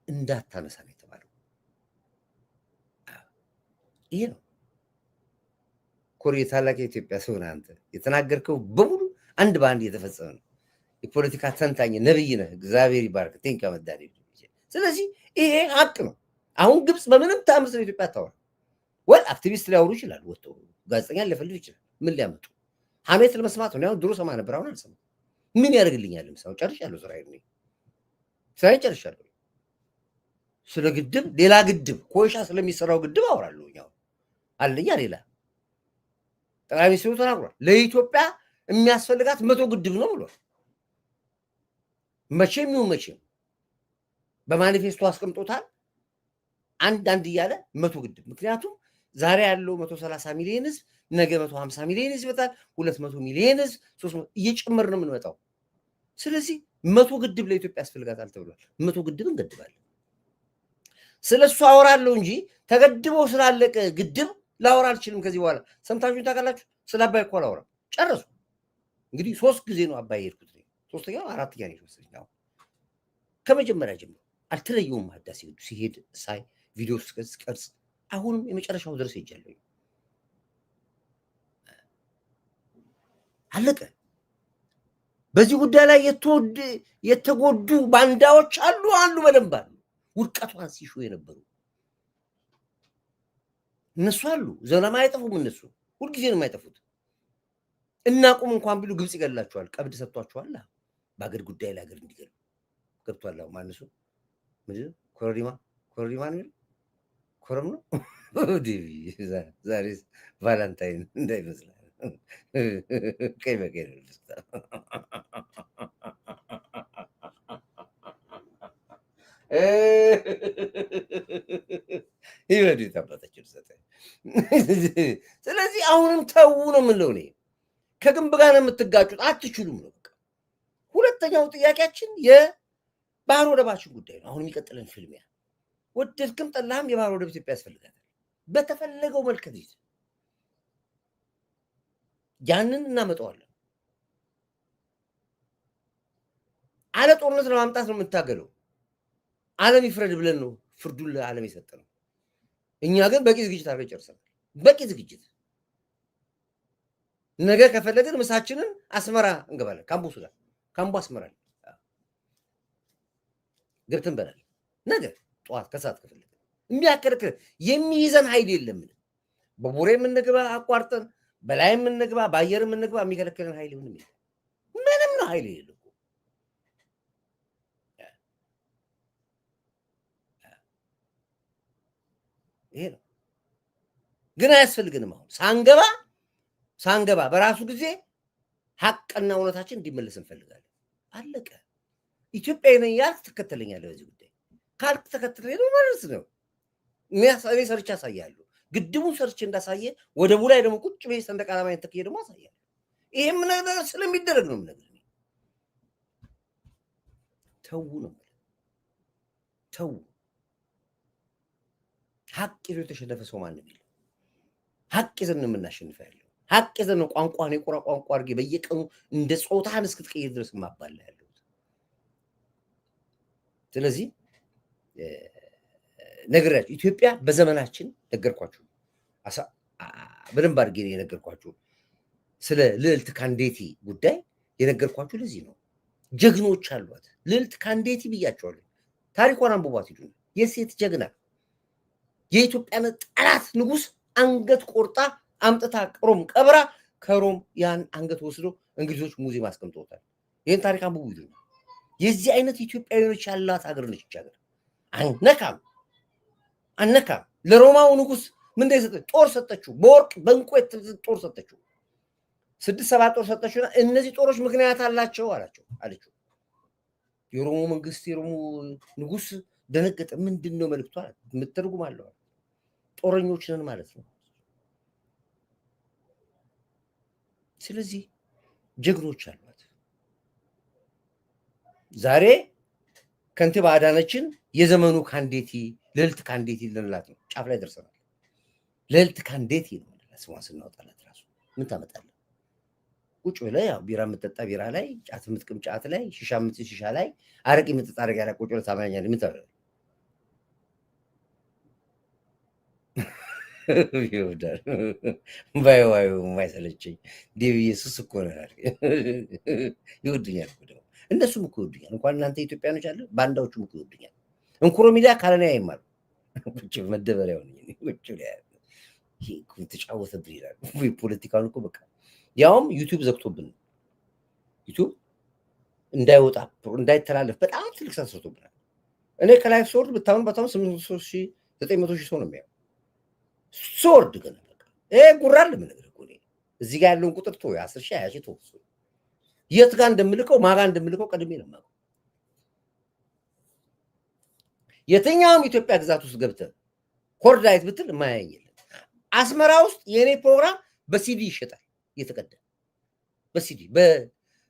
እንዳታነሳ ነው የተባለው። ይሄ ነው ኮሪያ ታላቅ የኢትዮጵያ ሰው ነህ አንተ። የተናገርከው በሙሉ አንድ በአንድ የተፈጸመ ነው። የፖለቲካ ተንታኝ ነብይ ነህ። እግዚአብሔር ይባርክ። ቴንካ መዳኒ። ስለዚህ ይሄ ሀቅ ነው። አሁን ግብፅ በምንም ተአምር ስለ ኢትዮጵያ አታወራ። ወይ አክቲቪስት ሊያወሩ ይችላል፣ ወጥተው ጋዜጠኛ ሊፈልጉ ይችላል። ምን ሊያመጡ ሐሜት ለመስማት ነው። ድሮ ሰማ ነበር፣ አሁን አልሰማም። ምን ያደርግልኛል? ምሳው ጨርሻለሁ፣ ስራዬን ጨርሻለሁ። ስለ ግድብ ሌላ ግድብ ኮይሻ ስለሚሰራው ግድብ አወራለሁ። ያው አለኛ ሌላ ጠቅላይ ሚኒስትሩ ተናግሯል። ለኢትዮጵያ የሚያስፈልጋት 100 ግድብ ነው ብሏል። መቼም ይሁን መቼም በማኒፌስቶ አስቀምጦታል። አንድ እያለ 100 ግድብ። ምክንያቱም ዛሬ ያለው 130 ሚሊዮን ህዝብ ነገ 150 ሚሊዮን ህዝብ ይመጣል። 200 ሚሊዮን ህዝብ 300 እየጨመርን ነው የምንመጣው። ስለዚህ 100 ግድብ ለኢትዮጵያ ያስፈልጋታል ተብሏል። 100 ግድብ እንገድባለን። ስለሱ አወራለሁ እንጂ ተገድበው ስላለቀ ግድብ ላወራ አልችልም። ከዚህ በኋላ ሰምታችሁኝ ታውቃላችሁ። ስለ አባይ እኮ አላወራም። ጨረሱ። እንግዲህ 3 ጊዜ ነው አባይ ሄድኩት። 3ኛው 4ኛ ነው የወሰደኝ። ከመጀመሪያ ጀምሮ አልተለየውም። ህዳሴ ግድብ ሲሄድ ሳይ ቪዲዮ ስቀርጽ አሁንም የመጨረሻው ድረስ ሄጃለሁ። አለቀ። በዚህ ጉዳይ ላይ የተጎዱ ባንዳዎች አሉ በደንብ አሉ። ውድቀቷን ሲሹ የነበሩ እነሱ አሉ። ዘላማ አይጠፉም። እነሱ ሁልጊዜ ነው የማይጠፉት። እናቁም እንኳን ቢሉ ግብፅ ይገላቸዋል። ቀብድ ሰጥቷቸዋል። በአገር ጉዳይ ላይ ሀገር እንዲገሉ ገብቷል። ማንሱ ምንድን ኮረሪማ ነው ኮረም ነው። ዛሬ ቫላንታይን እንዳይመስላል። ቀይ በቀይ ነው። ይወዱ ታባታችሁ ሰጠ። ስለዚህ አሁንም ተው ነው የምለው። እኔ ከግንብ ጋር ነው የምትጋጩት፣ አትችሉም ነው በቃ። ሁለተኛው ጥያቄያችን የባህር ወደባችን ጉዳይ ነው። አሁን የሚቀጥለን ፍልሚያ ወደድክም ጠላህም የባህር ወደብ ኢትዮጵያ ያስፈልጋታል። በተፈለገው መልከት ያንን እናመጣዋለን። አለ ጦርነት ለማምጣት ነው የምታገለው። ዓለም ይፍረድ ብለን ነው ፍርዱን ለዓለም የሰጠነው። እኛ ግን በቂ ዝግጅት አድርገን ጨርሰናል። በቂ ዝግጅት። ነገ ከፈለግን ምሳችንን አስመራ እንገባለን። ካምቦ አስመራ ገብተን እንበላለን። ነገ ጠዋት ከሰዓት ከፈለግን የሚያከረክር የሚይዘን ኃይል የለም። በቡሬ የምንግባ አቋርጠን በላይ የምንግባ በአየር የምንግባ የሚከለክለን ኃይል ምንም ነው ኃይል የሌለው። ይሄ ነው ግን አያስፈልግንም። አሁን ሳንገባ በራሱ ጊዜ ሀቅና እውነታችን እንዲመለስ እንፈልጋለን። አለቀ። ኢትዮጵያዊ ነኝ ያልክ ትከተለኛለህ። በዚህ ጉዳይ ካልክ ተከተለኝ ነው ማለት ነው። እኔ ሰርቼ አሳያለሁ። ግድቡን ሰርቼ እንዳሳየ ወደቡ ላይ ደግሞ ቁጭ ብዬ ሰንደቅ ዓላማዬን ተክዬ ደግሞ አሳያለሁ። ይሄም ነገር ስለሚደረግ ነው የምነግርህ። ተው ነው ተው። ሀቅ ይዞ የተሸነፈ ሰው ማንም የለም። ሀቅ ይዘን ነው የምናሸንፈው ያለው። ሀቅ ይዘን ነው ቋንቋን የቁራ ቋንቋ አድርጌ በየቀኑ እንደ ጾታህን እስክትቀይር ድረስ ማባላ ያለው። ስለዚህ ነገራችሁ ኢትዮጵያ በዘመናችን ነገርኳችሁ፣ በደንብ አድርጌ የነገርኳችሁ ስለ ልዕልት ካንዴቲ ጉዳይ የነገርኳችሁ ለዚህ ነው። ጀግኖች አሏት ልዕልት ካንዴቲ ብያቸዋለሁ። ታሪኳን አንብቧት ሂዱ። የሴት ጀግና የኢትዮጵያ ጠላት ንጉስ አንገት ቆርጣ አምጥታ ሮም ቀብራ ከሮም ያን አንገት ወስዶ እንግሊዞች ሙዚየም አስቀምጠውታል። ይህን ታሪክ አንብቡ ሂዱ። የዚህ አይነት ኢትዮጵያዊዎች ያላት ሀገር ነች ሀገር። አነካም ለሮማው ንጉስ ምን ጦር ሰጠችው፣ በወርቅ በእንቁ ጦር ሰጠችው። 6-7 ጦር ሰጠችውና እነዚህ ጦሮች ምክንያት አላቸው አለችው። የሮሞ መንግስት የሮሞ ንጉስ ደነገጠ። ምንድነው መልክቷ? የምትተርጉም አለው። ጦረኞች ነን ማለት ነው። ስለዚህ ጀግኖች አሏት። ዛሬ ከንቲባ አዳነችን የዘመኑ ካንዴቲ ልዕልት ካንዴቲ ልንላት ነው። ጫፍ ላይ ደርሰናል። ልዕልት ካንዴቲ ነው ስሟን ስናወጣላት ራሱ ምን ታመጣለህ? ቁጭ ብለህ ያው ቢራ የምትጠጣ ቢራ ላይ፣ ጫት የምትቅም ጫት ላይ፣ ሺሻ የምትስም ሺሻ ላይ፣ አረቄ የምትጠጣ አረቄ ላይ ቁጭ ብለህ ታማኛለህ። ምን ታደርጋለህ? ይወዳል ባይዋዩ የማይሰለቸኝ ዲቪ ኢየሱስ እኮ ነው። ይወዱኛል እኮ ደግሞ እነሱም እኮ ይወዱኛል። እንኳን እናንተ ኢትዮጵያኖች አለ ባንዳዎቹም እኮ ይወዱኛል። እንኩሮ ሚዲያ ካለኔ አይማሉ ቁጭ መደበሪያው ነኝ ቁጭ ላይ ተጫወተብን ይላል። ፖለቲካውን እኮ በቃ ያውም ዩቲዩብ ዘግቶብን ዩቲዩብ እንዳይወጣ እንዳይተላለፍ በጣም ትልቅ ስራ ሰርቶብናል። እኔ ከላይፍ ሶርድ ብታውን 800,000 ሰው ነው የሚያው ሶርድ ግን በቃ ጉራል ምን ነገር እኮ ነው። እዚህ ጋር ያለውን ቁጥር ተው 10,000 20,000 ተው የት ጋር እንደምልከው ማጋ እንደምልከው ቀድሜ ነው የማውቀው። የትኛውም ኢትዮጵያ ግዛት ውስጥ ገብተህ ኮርዳይት ብትል ማያየኝ የለም። አስመራ ውስጥ የኔ ፕሮግራም በሲዲ ይሸጣል እየተቀዳ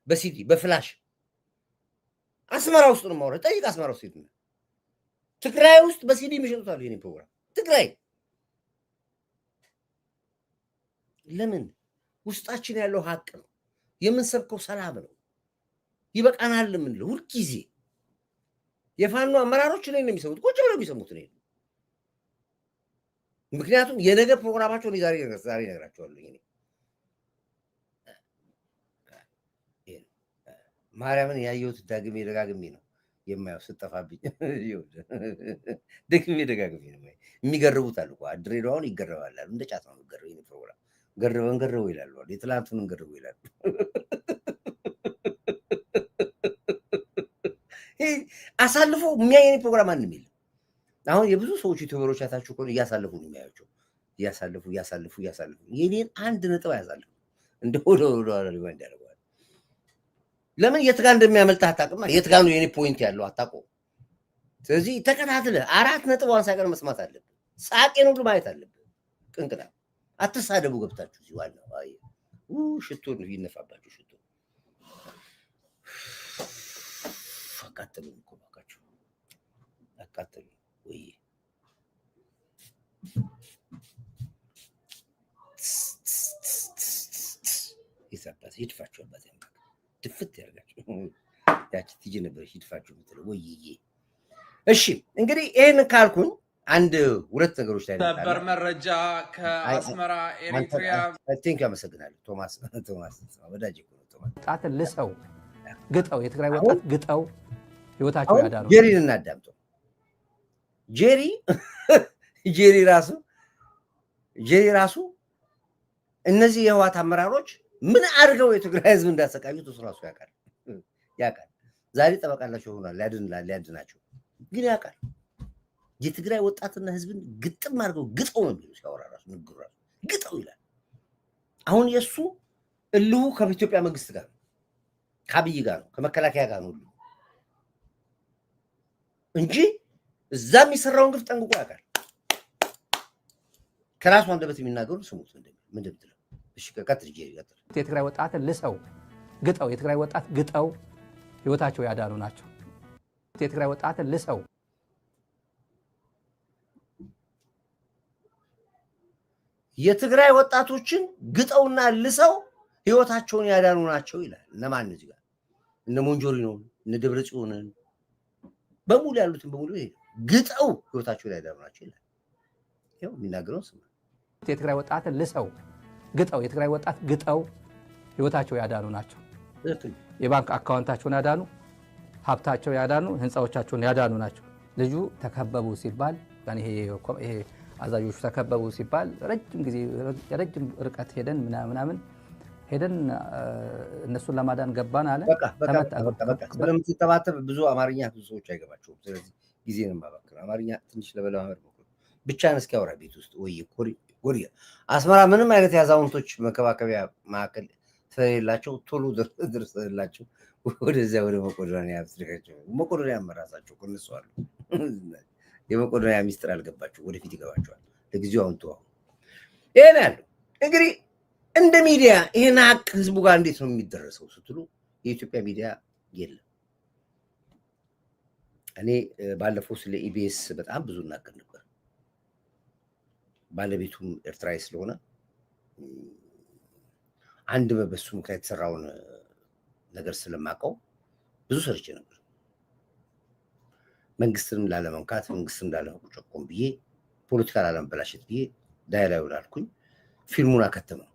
በሲዲ በፍላሽ አስመራ ውስጥ ነው የማወራው። ጠይቅ አስመራ ውስጥ ሄድና ትግራይ ውስጥ በሲዲ የሚሸጡታል የኔ ፕሮግራም ትግራይ። ለምን? ውስጣችን ያለው ሀቅ ነው። የምንሰብከው ሰላም ነው። ይበቃናል የምንለው ሁልጊዜ የፋኖ አመራሮች ላይ ነው የሚሰሙት፣ ቁጭ ብለው የሚሰሙት ነው። ምክንያቱም የነገ ፕሮግራማቸውን ዛሬ እነግራቸዋለሁ። እኔ ማርያምን ያየሁት ደጋግሜ ነው የማየው። ስጠፋብኝ ደጋግሜ ነው የማየው። የሚገርቡት አሉ። ድሬዳዋውን ይገረባል አሉ። እንደ ጫት ነው የሚገረበው የእኔ ፕሮግራም። ገረበው ይላሉ። የትላንቱንም ገረበው ይላሉ። አሳልፎ የሚያየኔ ፕሮግራም አንድም የለም። አሁን የብዙ ሰዎች ዩቲዩበሮች ያታችሁ እኮ እያሳልፉ ነው የሚያዩቸው። እያሳልፉ የኔን አንድ ነጥብ አያሳልፉ እንደ ወደ ሪዋይንድ ያደርገዋል። ለምን? የት ጋር እንደሚያመልጥህ አታውቅም። የት ጋር ነው የኔ ፖይንት ያለው አታውቀውም። ስለዚህ ተከታትለህ 4 ነጥቧን ሳይቀር መስማት አለብህ። ሳቄን ሁሉ ማየት አለብህ። ቅንቅና አትሳደቡ ገብታችሁ እዚህ ዋናው አይ ሽቶ ነው ይነፋባችሁ። ሽቶ አቃተሉ እኮ ባካችሁ አቃተሉ ወይ ይሰጣት ይድፋችሁ አባቴ ድፍት ያርጋችሁ። ያቺ ትጂ ነበር ይድፋችሁ ምትለው ወይዬ። እሺ እንግዲህ ይሄን ካልኩኝ አንድ ሁለት ነገሮች ላይ ሰበር መረጃ ከአስመራ ኤሪትሪያ። ቲንክ አመሰግናለሁ ቶማስ ወዳጅ እኮ ነው ቶማስ። ወጣትን ልሰው ግጠው የትግራይ ወጣት ግጠው ህይወታቸው ያዳሩ። ጄሪን እናዳምጠው። ጄሪ ራሱ እነዚህ የህዋት አመራሮች ምን አድርገው የትግራይ ህዝብ እንዳሰቃዩት እሱ ራሱ ያውቃል። ዛሬ ጠበቃላቸው ሆኗል ሊያድናቸው ግን ያውቃል። የትግራይ ወጣትና ህዝብን ግጥም አድርገው ግጠው ነው የሚሉ ሲያወራ ራሱ ንግሩ ራሱ ግጠው ይላል። አሁን የእሱ እልሁ ከኢትዮጵያ መንግስት ጋር ነው፣ ከአብይ ጋር ነው፣ ከመከላከያ ጋር ነው እንጂ እዛ የሚሰራውን ግፍ ጠንቅቆ ያውቃል። ከራሱ አንደበት የሚናገሩ ስሙት ምንድን ብትለው። እሺ ቀጥል ጄሪ ቀጥል። የትግራይ ወጣትን ልሰው ግጠው የትግራይ ወጣት ግጠው ህይወታቸው ያዳኑ ናቸው። የትግራይ ወጣትን ልሰው የትግራይ ወጣቶችን ግጠውና ልሰው ህይወታቸውን ያዳኑ ናቸው ይላል። እነማን እዚህ ጋር እነ ሞንጆሪኖ እነ ደብረጽዮንን በሙሉ ያሉትን በሙሉ ግጠው ህይወታቸውን ያዳኑ ናቸው ይላል። ይሄው የሚናገረው ስማ የትግራይ ወጣትን ልሰው ግጠው የትግራይ ወጣት ግጠው ህይወታቸው ያዳኑ ናቸው። የባንክ አካውንታቸውን ያዳኑ፣ ሀብታቸው ያዳኑ፣ ህንፃዎቻቸውን ያዳኑ ናቸው። ልጁ ተከበቡ ሲባል ይሄ አዛዦቹ ተከበቡ ሲባል ረጅም ርቀት ሄደን ምናምን ሄደን እነሱን ለማዳን ገባን አለ። በቃ ስለምትተባተብ ብዙ አማርኛ ብዙ ሰዎች አይገባቸውም። ስለዚህ ጊዜን ማባከን አማርኛ ትንሽ ለበለማመድ ነው። ብቻን እስኪያወራ ቤት ውስጥ ወይ ጎሪያ አስመራ ምንም አይነት የአዛውንቶች መከባከቢያ ማዕከል ስለሌላቸው ቶሎ ድረስላቸው ወደዚያ ወደ መቄዶንያ ያስልካቸው። መቄዶንያ መራሳቸው እነሱ አሉ። የመቄዶንያ ሚስጥር አልገባቸው፣ ወደፊት ይገባቸዋል። ለጊዜው አሁን ተዋው። ይሄን ያለው እንግዲህ እንደ ሚዲያ ይሄን ሀቅ ህዝቡ ጋር እንዴት ነው የሚደረሰው ስትሉ የኢትዮጵያ ሚዲያ የለም። እኔ ባለፈው ስለ ኢቢኤስ በጣም ብዙ እናገር ነበር። ባለቤቱም ኤርትራዊ ስለሆነ አንድ በሱ ምክንያት የተሰራውን ነገር ስለማውቀው ብዙ ሰርቼ ነበር። መንግስትንም ላለመንካት መንግስትንም ላለመቆጨቆም ብዬ ፖለቲካ ላለመበላሸት ብዬ ዳይላዩ ላልኩኝ ፊልሙን አከሰመው።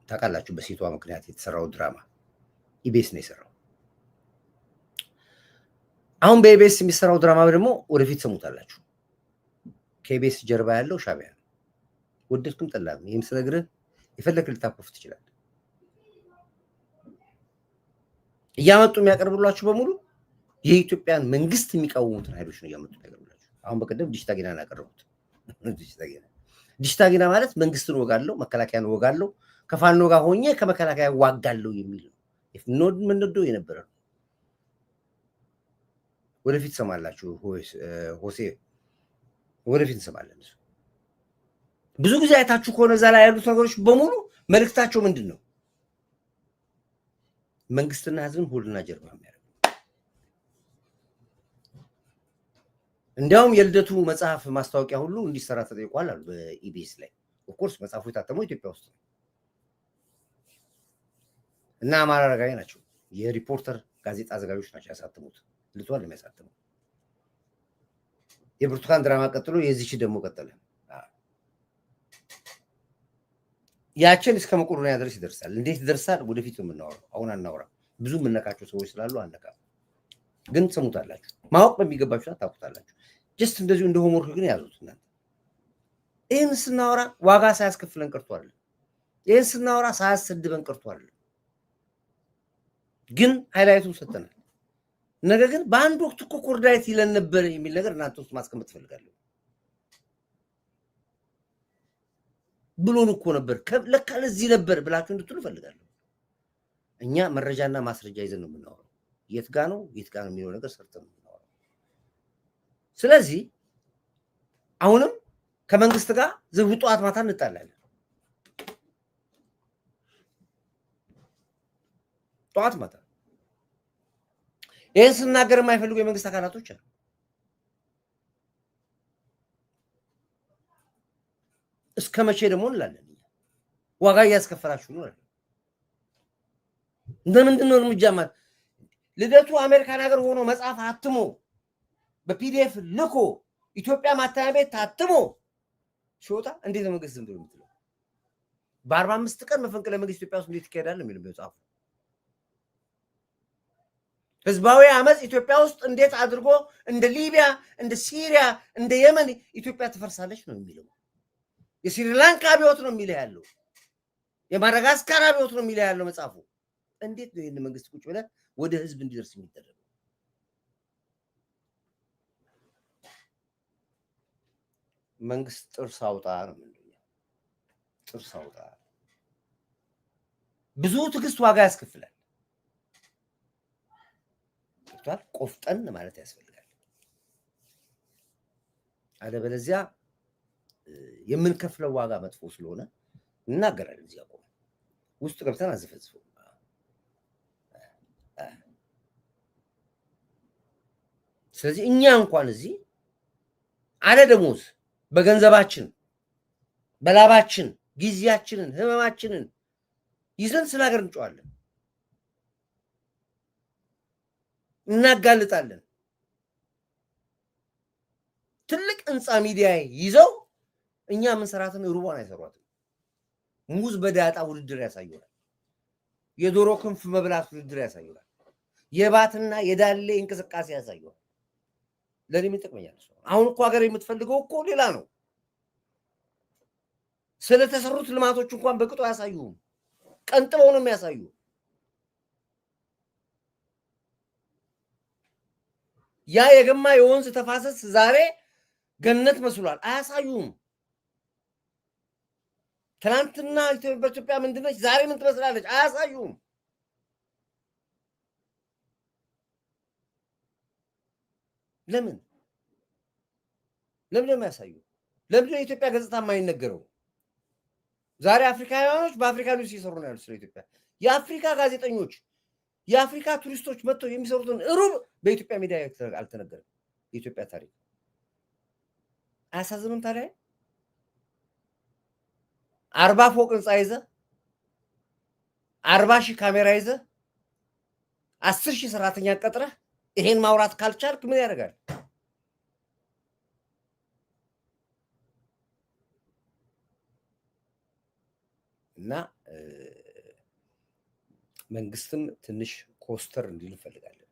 ታውቃላችሁ፣ በሴቷ ምክንያት የተሰራው ድራማ ኢቢኤስ ነው የሰራው። አሁን በኢቢኤስ የሚሰራው ድራማ ደግሞ ወደፊት ሰሙታላችሁ። ከኢቢኤስ ጀርባ ያለው ሻዕቢያ ነው። ወደድክም ጠላም ይህን ስነግርህ የፈለክ ልታኮፍ ትችላለህ። እያመጡ የሚያቀርቡላችሁ በሙሉ የኢትዮጵያን መንግስት የሚቃወሙትን ኃይሎች ነው እያመጡ የሚያቀርቡላችሁ። አሁን በቀደም ዲሽታጊናን ያቀረቡት ዲሽታጊና ማለት መንግስትን ወጋለው፣ መከላከያን ወጋለው፣ ከፋኖ ጋር ሆኜ ከመከላከያ ዋጋለው የሚል ነው። ምንወደው የነበረ ነው። ወደፊት ሰማላችሁ ሆሴ፣ ወደፊት እንሰማለን። ብዙ ጊዜ አይታችሁ ከሆነ እዛ ላይ ያሉት ነገሮች በሙሉ መልእክታቸው ምንድን ነው? መንግስትና ህዝብን ሆድና ጀርባ የሚያደርግ። እንዲያውም የልደቱ መጽሐፍ ማስታወቂያ ሁሉ እንዲሰራ ተጠይቋል አሉ በኢቢኤስ ላይ። ኦፍኮርስ መጽሐፉ የታተመው ኢትዮጵያ ውስጥ ነው እና አማራ አረጋዊ ናቸው የሪፖርተር ጋዜጣ አዘጋጆች ናቸው ያሳተሙት። ልቷል ነው የሚያሳትመው። የብርቱካን ድራማ ቀጥሎ የዚች ደግሞ ቀጠለ። ያችን እስከ መቄዶንያ ድረስ ይደርሳል። እንዴት ይደርሳል? ወደፊት ነው የምናወራው። አሁን አናወራም። ብዙ የምነካቸው ሰዎች ስላሉ አነቃም፣ ግን ትሰሙታላችሁ። ማወቅ በሚገባችሁ ሰዓት ታውቁታላችሁ። ጀስት እንደዚሁ እንደ ሆምወርክ ግን ያዙት እናንተ። ይህን ስናወራ ዋጋ ሳያስከፍለን ቀርቷል። ይህን ስናወራ ሳያሰድበን ቀርቷል። ግን ሃይላይቱን ሰጥተናል። ነገር ግን በአንድ ወቅት እኮ ኮርዳይት ይለን ነበር የሚል ነገር እናንተ ውስጥ ማስቀመጥ ትፈልጋለሁ። ብሎን እኮ ነበር ለካ ለዚህ ነበር ብላችሁ እንድትሉ እፈልጋለሁ። እኛ መረጃና ማስረጃ ይዘን ነው የምናወራው። የት ጋ ነው የሚለው ነገር ሰርተን ነው የምናወራው። ስለዚህ አሁንም ከመንግስት ጋር ዝም ጠዋት ማታ እንጣላለን። ጠዋት ማታ ይህን ስናገር የማይፈልጉ የመንግስት አካላቶች አሉ። እስከ መቼ ደግሞ እንላለን? ዋጋ እያስከፈላችሁ ነው። እንደምንድን ነው እርምጃ ማለት? ልደቱ አሜሪካን ሀገር ሆኖ መጽሐፍ አትሞ በፒዲኤፍ ልኮ ኢትዮጵያ ማተሚያ ቤት ታትሞ ሲወጣ እንዴት ነው መንግስት ዝም ብሎ የምትለው? በ45 ቀን መፈንቅለ መንግስት ኢትዮጵያ ውስጥ እንዴት ይካሄዳል ነው የሚለው መጽሐፉ። ህዝባዊ አመፅ ኢትዮጵያ ውስጥ እንዴት አድርጎ እንደ ሊቢያ፣ እንደ ሲሪያ፣ እንደ የመን ኢትዮጵያ ትፈርሳለች ነው የሚለው። የስሪላንካ አብዮት ነው የሚለው ያለው። የማዳጋስካር አብዮት ነው የሚለው ያለው መጽሐፉ። እንዴት ነው ይህን መንግስት ቁጭ ብለህ ወደ ህዝብ እንዲደርስ የሚደረገው? መንግስት ጥርስ አውጣ ነው የምንለው። ጥርስ አውጣ። ብዙ ትዕግስት ዋጋ ያስከፍላል። ቆፍጠን ማለት ያስፈልጋል። አለበለዚያ የምንከፍለው ዋጋ መጥፎ ስለሆነ እናገራለን። እዚያ ቆም ውስጥ ገብተን አዘፈዝፈው ስለዚህ እኛ እንኳን እዚህ አለ ደሞዝ በገንዘባችን በላባችን ጊዜያችንን ህመማችንን ይዘን ስለ ሀገር እንጮዋለን፣ እናጋልጣለን። ትልቅ ህንፃ ሚዲያ ይዘው እኛ ምን ሰራትን ሩባን አይሰሯትም። ሙዝ በዳጣ ውድድር ያሳዩናል። የዶሮ ክንፍ መብላት ውድድር ያሳዩናል። የባትና የዳሌ እንቅስቃሴ ያሳዩናል። ለኔ ምን ጥቅመኛል? አሁን እኮ ሀገር የምትፈልገው እኮ ሌላ ነው። ስለተሰሩት ልማቶች እንኳን በቅጡ አያሳዩም። ቀንጥበው ነው የሚያሳዩ። ያ የገማ የወንዝ ተፋሰስ ዛሬ ገነት መስሏል። አያሳዩም። ትናንትና በኢትዮጵያ ምንድነች? ዛሬ ምን ትመስላለች? አያሳዩም። ለምን ነው የሚያሳዩ? ለምን የኢትዮጵያ ገጽታ የማይነገረው? ዛሬ አፍሪካውያኖች በአፍሪካ ኒውስ እየሰሩ ነው ያሉት ስለ ኢትዮጵያ። የአፍሪካ ጋዜጠኞች የአፍሪካ ቱሪስቶች መጥተው የሚሰሩትን ሩብ በኢትዮጵያ ሚዲያ አልተነገረም። የኢትዮጵያ ታሪክ አያሳዝንም? ታዲያ 40 ፎቅ ህንፃ ይዘ 40,000 ካሜራ ይዘ 10,000 ሰራተኛ ቀጥረህ ይሄን ማውራት ካልቻልክ ምን ያደርጋል? እና መንግስትም ትንሽ ኮስተር እንዲል እንፈልጋለን፣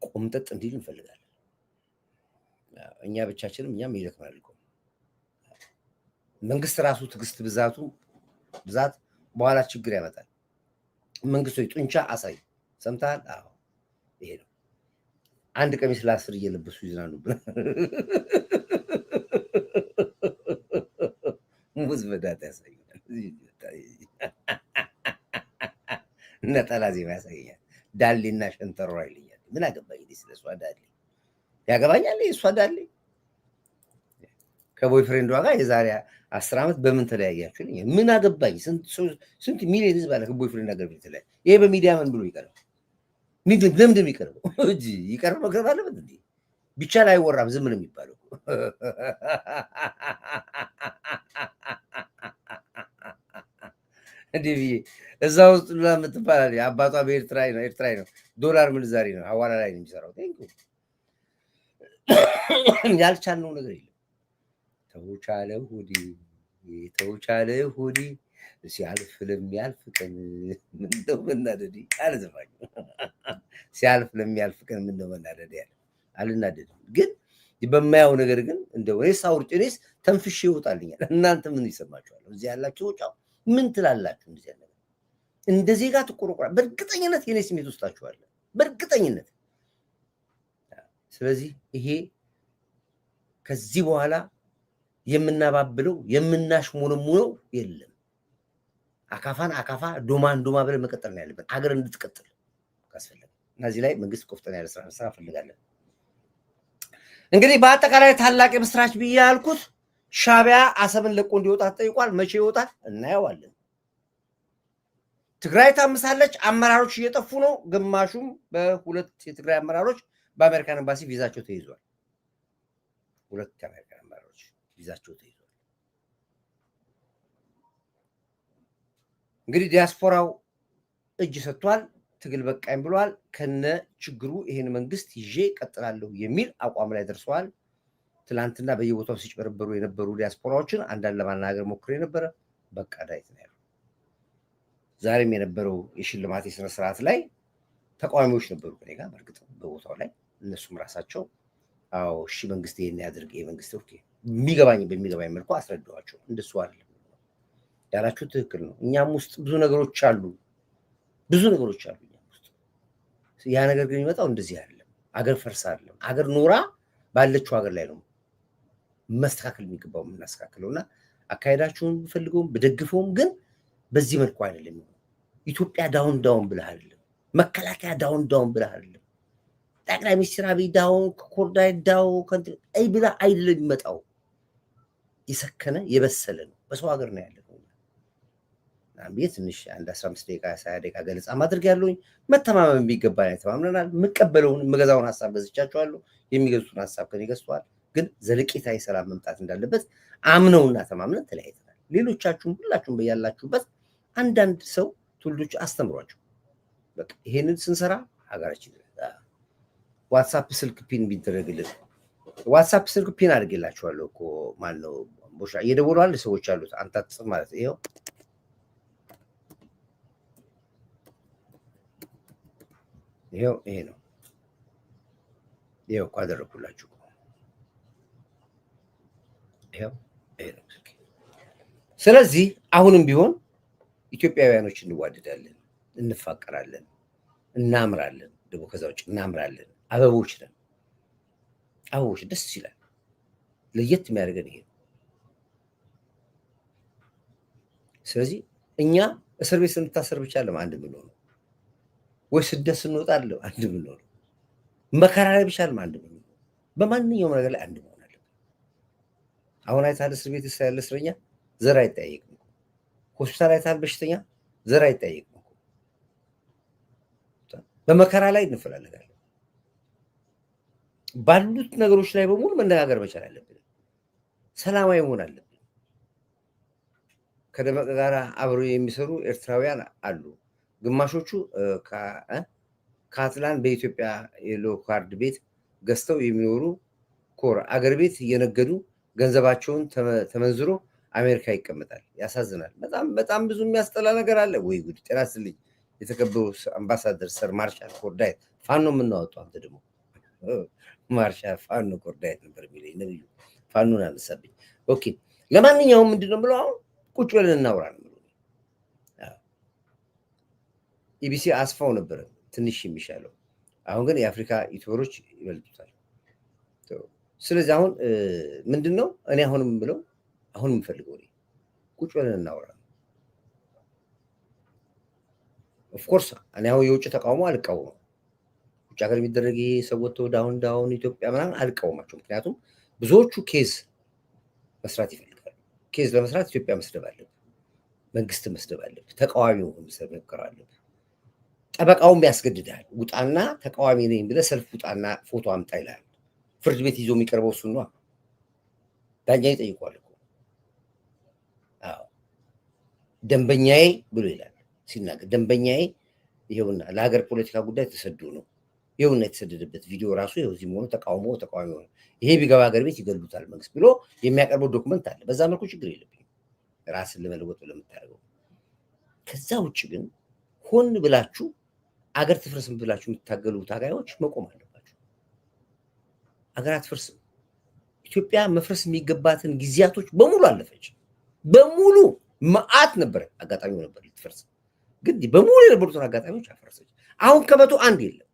ቆምጠጥ እንዲል እንፈልጋለን። እኛ ብቻችንም እኛም ይደክማል እኮ መንግስት ራሱ ትዕግስት ብዛት በኋላ ችግር ያመጣል። መንግስቶች ጡንቻ አሳይ። ሰምተሃል? አዎ ይሄ ነው። አንድ ቀሚስ ለ10 እየለበሱ ይዝናኑብናል። ሙዝ በዳታ ያሳያል፣ ነጠላ ዜማ ያሳያል፣ ዳሌና ሸንተረሯ ይለኛል። ምን አገባኝ ስለሷ ዳሌ? ያገባኛል የሷ ዳሌ? ከቦይፍሬንዷ ጋር የዛሬ 10 ዓመት በምን ተለያያችሁ? ምን አገባኝ? ስንት ሚሊዮን ህዝብ አለ ከቦይፍሬንድ ጋር በተለያየ። ይሄ በሚዲያ ምን ብሎ ይቀርብ? ለምንድን ነው የሚቀርበው? እንጂ ይቀርብ መቅረብ አለበት እንዴ? ብቻ ላይ አይወራም፣ ዝም ነው የሚባለው። እንዴ እዛ ውስጥ ሉላ የምትባል አባቷ በኤርትራዊ ነው፣ ዶላር ምንዛሬ ነው፣ ሐዋላ ላይ ነው የሚሰራው። ያልቻልነው ነገር የለም። ተውቻለ ሁዲ ሲያልፍ ለሚያልፍ ቀን ምንድነው መናደድ አለ ዘፋኙ። ሲያልፍ ለሚያልፍ ቀን ምንድነው መናደድ ያለ። አልናደድም ግን በማያው ነገር ግን እንደው እኔስ አውርጬ እኔስ ተንፍሼ ይወጣልኛል። እናንተ ምን ይሰማችኋል? እዚህ ያላችሁ ወጫው ምን ትላላችሁ? እንደዚህ ያለ እንደዚህ ጋር ትቆረቆራ። በእርግጠኝነት የኔ ስሜት ውስጣችሁ አለ፣ በእርግጠኝነት። ስለዚህ ይሄ ከዚህ በኋላ የምናባብለው የምናሽሞነሙነው የለም። አካፋን አካፋ ዶማን ዶማ ብለን መቀጠል ነው ያለብን፣ አገር እንድትቀጥል ካስፈለገ። እና እዚህ ላይ መንግስት ቆፍጠን ያለ ስራ ፈልጋለን። እንግዲህ በአጠቃላይ ታላቅ የምስራች ብዬ ያልኩት ሻዕቢያ አሰብን ለቆ እንዲወጣ ተጠይቋል። መቼ ይወጣል እናየዋለን። ትግራይ ታምሳለች፣ አመራሮች እየጠፉ ነው። ግማሹም በሁለት የትግራይ አመራሮች በአሜሪካን ኤምባሲ ቪዛቸው ተይዟል። ሁለት የአሜሪካን አመራሮች ቪዛቸው ተይዟል። እንግዲህ ዲያስፖራው እጅ ሰጥቷል። ትግል በቃኝ ብሏል። ከነ ችግሩ ይሄን መንግስት ይዤ ቀጥላለሁ የሚል አቋም ላይ ደርሰዋል። ትላንትና በየቦታው ሲጭበረበሩ የነበሩ ዲያስፖራዎችን አንዳንድ ለማናገር ሞክሬ ነበረ። በቃ ዳይት ነው ያለው። ዛሬም የነበረው የሽልማት የስነ ስርዓት ላይ ተቃዋሚዎች ነበሩ ከኔ ጋር በእርግጥ በቦታው ላይ። እነሱም ራሳቸው አዎ እሺ መንግስት ይሄን ያድርግ፣ ይሄ መንግስት ኦኬ በሚገባኝ መልኩ አስረዳዋቸው። እንደሱ አይደለም ያላችሁ ትክክል ነው። እኛም ውስጥ ብዙ ነገሮች አሉ። እኛም ውስጥ ያ ነገር ግን የሚመጣው እንደዚህ አይደለም። አገር ፈርሳ አይደለም። አገር ኖራ ባለችው ሀገር ላይ ነው መስተካከል የሚገባው የምናስተካክለውና አካሄዳችሁን ፈልገውም በደግፈውም ግን በዚህ መልኩ አይደለም። ኢትዮጵያ ዳውን ብለህ አይደለም። መከላከያ ዳውን ብለህ አይደለም። ጠቅላይ ሚኒስትር አብይ ዳውን ኮርዳይ ዳውን አይ ብላ አይደለም የሚመጣው። የሰከነ የበሰለ ነው። በሰው ሀገር ነው ያለው። ቤት ትንሽ አንድ 15 ደቂቃ 20 ደቂቃ ገለጻ ማድረግ ያለውኝ መተማመን ቢገባ ላይ ተማምነናል። መቀበለውን መገዛውን ሐሳብ ገዝቻቸዋለሁ። የሚገዙትን ሐሳብ ከኔ ገዝተዋል። ግን ዘለቄታዊ ሰላም መምጣት እንዳለበት አምነውና ተማምነን ተለያይተናል። ሌሎቻችሁም ሁላችሁም በያላችሁበት አንዳንድ ሰው ትውልዶች አስተምሯቸው። በቃ ይሄንን ስንሰራ ሀገራችን ዋትስአፕ ስልክ ፒን ቢደረግልን ዋትስአፕ ስልክ ፒን አድርጌላችኋለሁ እኮ ማነው ቦሻ እየደወሉ አለ ሰዎች አሉት። አንተ አትጽፍ ማለት ይሄው ይሄ ነው። ይሄው እኮ አደረኩላችሁ። ይሄው ይሄ ነው። ስለዚህ አሁንም ቢሆን ኢትዮጵያውያኖች እንዋደዳለን፣ እንፋቀራለን፣ እናምራለን። ደግሞ ከዛ ውጭ እናምራለን። አበቦች ነን። አበቦች ደስ ይላል። ለየት የሚያደርገን ይሄ። ስለዚህ እኛ እስር ቤት ስንታሰር ብቻ አለም አንድ የምንሆነው ወይ ስደት ስንወጣ አለ አንድ የምንሆነው መከራ ላይ ብቻ አለም አንድ የምንሆነው በማንኛውም ነገር ላይ አንድ መሆን አለብን። አሁን አይተሃል፣ እስር ቤት ያለ እስረኛ ዘር አይጠያየቅም። ሆስፒታል አይተሃል፣ በሽተኛ ዘር አይጠያየቅም። በመከራ ላይ እንፈላለጋለን። ባሉት ነገሮች ላይ በሙሉ መነጋገር መቻል አለብን። ሰላማዊ መሆን አለብን። ከደመቀ ጋር አብረው የሚሰሩ ኤርትራውያን አሉ። ግማሾቹ ከአትላን በኢትዮጵያ የሎ ካርድ ቤት ገዝተው የሚኖሩ ኮር አገር ቤት እየነገዱ ገንዘባቸውን ተመንዝሮ አሜሪካ ይቀመጣል። ያሳዝናል። በጣም በጣም ብዙ የሚያስጠላ ነገር አለ። ወይ ጉድ! ጤና ይስጥልኝ የተከበሩ አምባሳደር ሰር ማርሻል ኮርዳይት። ፋኖ የምናወጣው አንተ ደግሞ ማርሻል ፋኖ ኮርዳይት ነበር የሚለኝ ነብዩ። ፋኖን አነሳብኝ። ኦኬ፣ ለማንኛውም ምንድነው ብለው አሁን ቁጭ ብለን እናውራ ነው። ኢቢሲ አስፋው ነበር ትንሽ የሚሻለው። አሁን ግን የአፍሪካ ዩቲዩበሮች ይበልጡታል። ስለዚህ አሁን ምንድነው እኔ አሁንም ብለው አሁን የምፈልገው ቁጭ ብለን እናውራ። ኦፍኮርስ እኔ አሁን የውጭ ተቃውሞ አልቃወምም። ውጭ ሀገር የሚደረግ ይሄ ሰው ወጥቶ ዳውን ኢትዮጵያ ምናምን አልቃወማቸው። ምክንያቱም ብዙዎቹ ኬዝ መስራት ይፈልጋሉ። ኬዝ ለመስራት ኢትዮጵያ መስደብ አለብህ፣ መንግስት መስደብ አለብህ፣ ተቃዋሚው መከር አለብህ። ጠበቃውም ያስገድዳል። ውጣና ተቃዋሚ ነኝ ብለህ ሰልፍ ውጣና ፎቶ አምጣ ይላል። ፍርድ ቤት ይዞ የሚቀርበው እሱ ነው። ዳኛ ይጠይቋል እኮ። አዎ ደንበኛዬ ብሎ ይላል ሲናገር። ደንበኛዬ ይሄውና ለሀገር ፖለቲካ ጉዳይ ተሰዶ ነው። ይሄውና የተሰደደበት ቪዲዮ ራሱ ይሄው እዚህ መሆኑ ተቃውሞ ተቃዋሚ ሆነ። ይሄ ቢገባ ሀገር ቤት ይገሉታል መንግስት ብሎ የሚያቀርበው ዶክመንት አለ። በዛ መልኩ ችግር የለብኝም ራስን ለመለወጥ ለምታደርገው። ከዛ ውጭ ግን ሆን ብላችሁ አገር ትፍርስም ብላችሁ የምትታገሉ ታጋዮች መቆም አለባችሁ። አገር አትፈርስም። ኢትዮጵያ መፍረስ የሚገባትን ጊዜያቶች በሙሉ አለፈች። በሙሉ መዓት ነበር፣ አጋጣሚው ነበር ልትፈርስ። ግን በሙሉ የነበሩትን አጋጣሚዎች አፈረሰች። አሁን ከመቶ አንድ የለም፣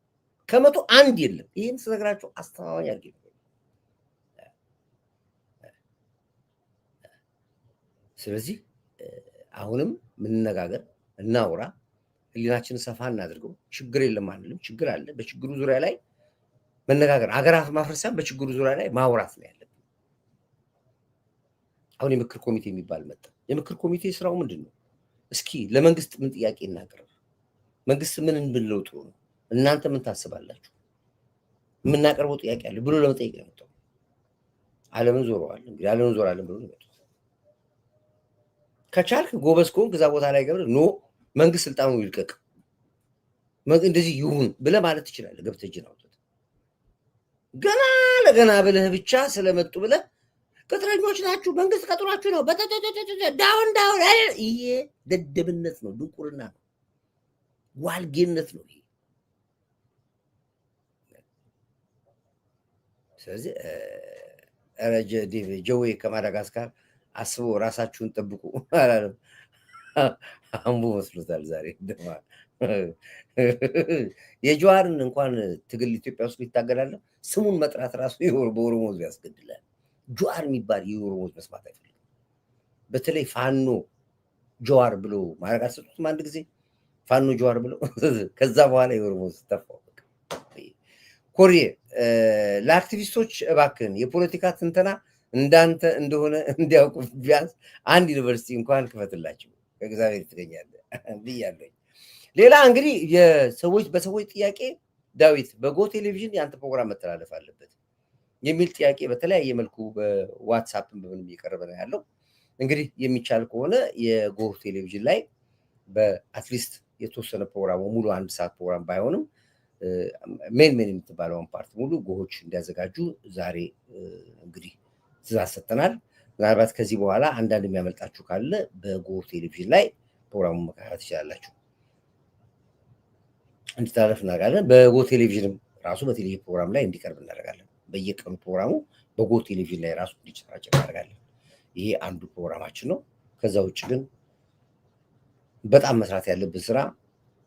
ከመቶ አንድ የለም። ይህን ስነግራችሁ አስተማማኝ አድርጌ ነው። ስለዚህ አሁንም ምንነጋገር፣ እናውራ፣ ህሊናችንን ሰፋ እናድርገው። ችግር የለም አንልም፣ ችግር አለ። በችግሩ ዙሪያ ላይ መነጋገር፣ ሀገራት ማፍረስ በችግሩ ዙሪያ ላይ ማውራት ነው ያለብን። አሁን የምክር ኮሚቴ የሚባል መጣ። የምክር ኮሚቴ ስራው ምንድን ነው? እስኪ ለመንግስት ምን ጥያቄ እናቅርብ፣ መንግስት ምን እንብለው ጥሩ ነው፣ እናንተ ምን ታስባላችሁ፣ የምናቀርበው ጥያቄ አለ ብሎ ለመጠየቅ ነው የመጣው። ዓለምን ዞረዋል። እንግዲህ ዓለምን ዞራለን ብሎ ነው የመጡት። ከቻልክ ጎበዝ ከሆንክ እዛ ቦታ ላይ ገብተህ ኖ መንግስት ስልጣኑ ይልቀቅ እንደዚህ ይሁን ብለህ ማለት ትችላለህ። ገብተህ እጅን አውጥተህ ገና ለገና ብለህ ብቻ ስለመጡ ብለህ ቅጥረኞች ናችሁ፣ መንግስት ቀጥሯችሁ ነው ዳውን ይሄ ደደብነት ነው፣ ድንቁርና ነው፣ ዋልጌነት ነው ይሄ። ስለዚህ ጀዌ ከማዳጋስካር አስቦ ራሳችሁን ጠብቁ አላለም። አምቦ መስሎታል ዛሬ። የጀዋርን እንኳን ትግል ኢትዮጵያ ውስጥ ይታገላል። ስሙን መጥራት ራሱ በኦሮሞ ህዝብ ያስገድላል። ጀዋር የሚባል የኦሮሞ ህዝብ መስማት አይፈልግም። በተለይ ፋኖ ጀዋር ብሎ ማድረግ አልሰጡትም። አንድ ጊዜ ፋኖ ጀዋር ብሎ ከዛ በኋላ የኦሮሞ ህዝብ ተፋው። ኮሪዬ ለአክቲቪስቶች እባክን የፖለቲካ ትንተና እንዳንተ እንደሆነ እንዲያውቁ ቢያንስ አንድ ዩኒቨርሲቲ እንኳን ክፈትላቸው። ከእግዚአብሔር ትገኛለህ ብያለሁ። ሌላ እንግዲህ የሰዎች በሰዎች ጥያቄ ዳዊት በጎ ቴሌቪዥን የአንተ ፕሮግራም መተላለፍ አለበት የሚል ጥያቄ በተለያየ መልኩ በዋትሳፕ በምንም እየቀረበ ነው ያለው። እንግዲህ የሚቻል ከሆነ የጎ ቴሌቪዥን ላይ በአትሊስት የተወሰነ ፕሮግራሙ ሙሉ 1 ሰዓት ፕሮግራም ባይሆንም ሜን የምትባለውን ፓርት ሙሉ ጎሆች እንዲያዘጋጁ ዛሬ እንግዲህ ትእዛዝ ሰጥተናል። ምናልባት ከዚህ በኋላ አንዳንድ የሚያመልጣችሁ ካለ በጎ ቴሌቪዥን ላይ ፕሮግራሙን መከታተል ትችላላችሁ። እንዲተላለፍ እናደርጋለን። በጎ ቴሌቪዥንም ራሱ በቴሌቪዥን ፕሮግራም ላይ እንዲቀርብ እናደርጋለን። በየቀኑ ፕሮግራሙ በጎ ቴሌቪዥን ላይ ራሱ እንዲሰራጭ እናደርጋለን። ይሄ አንዱ ፕሮግራማችን ነው። ከዛ ውጭ ግን በጣም መስራት ያለብን ስራ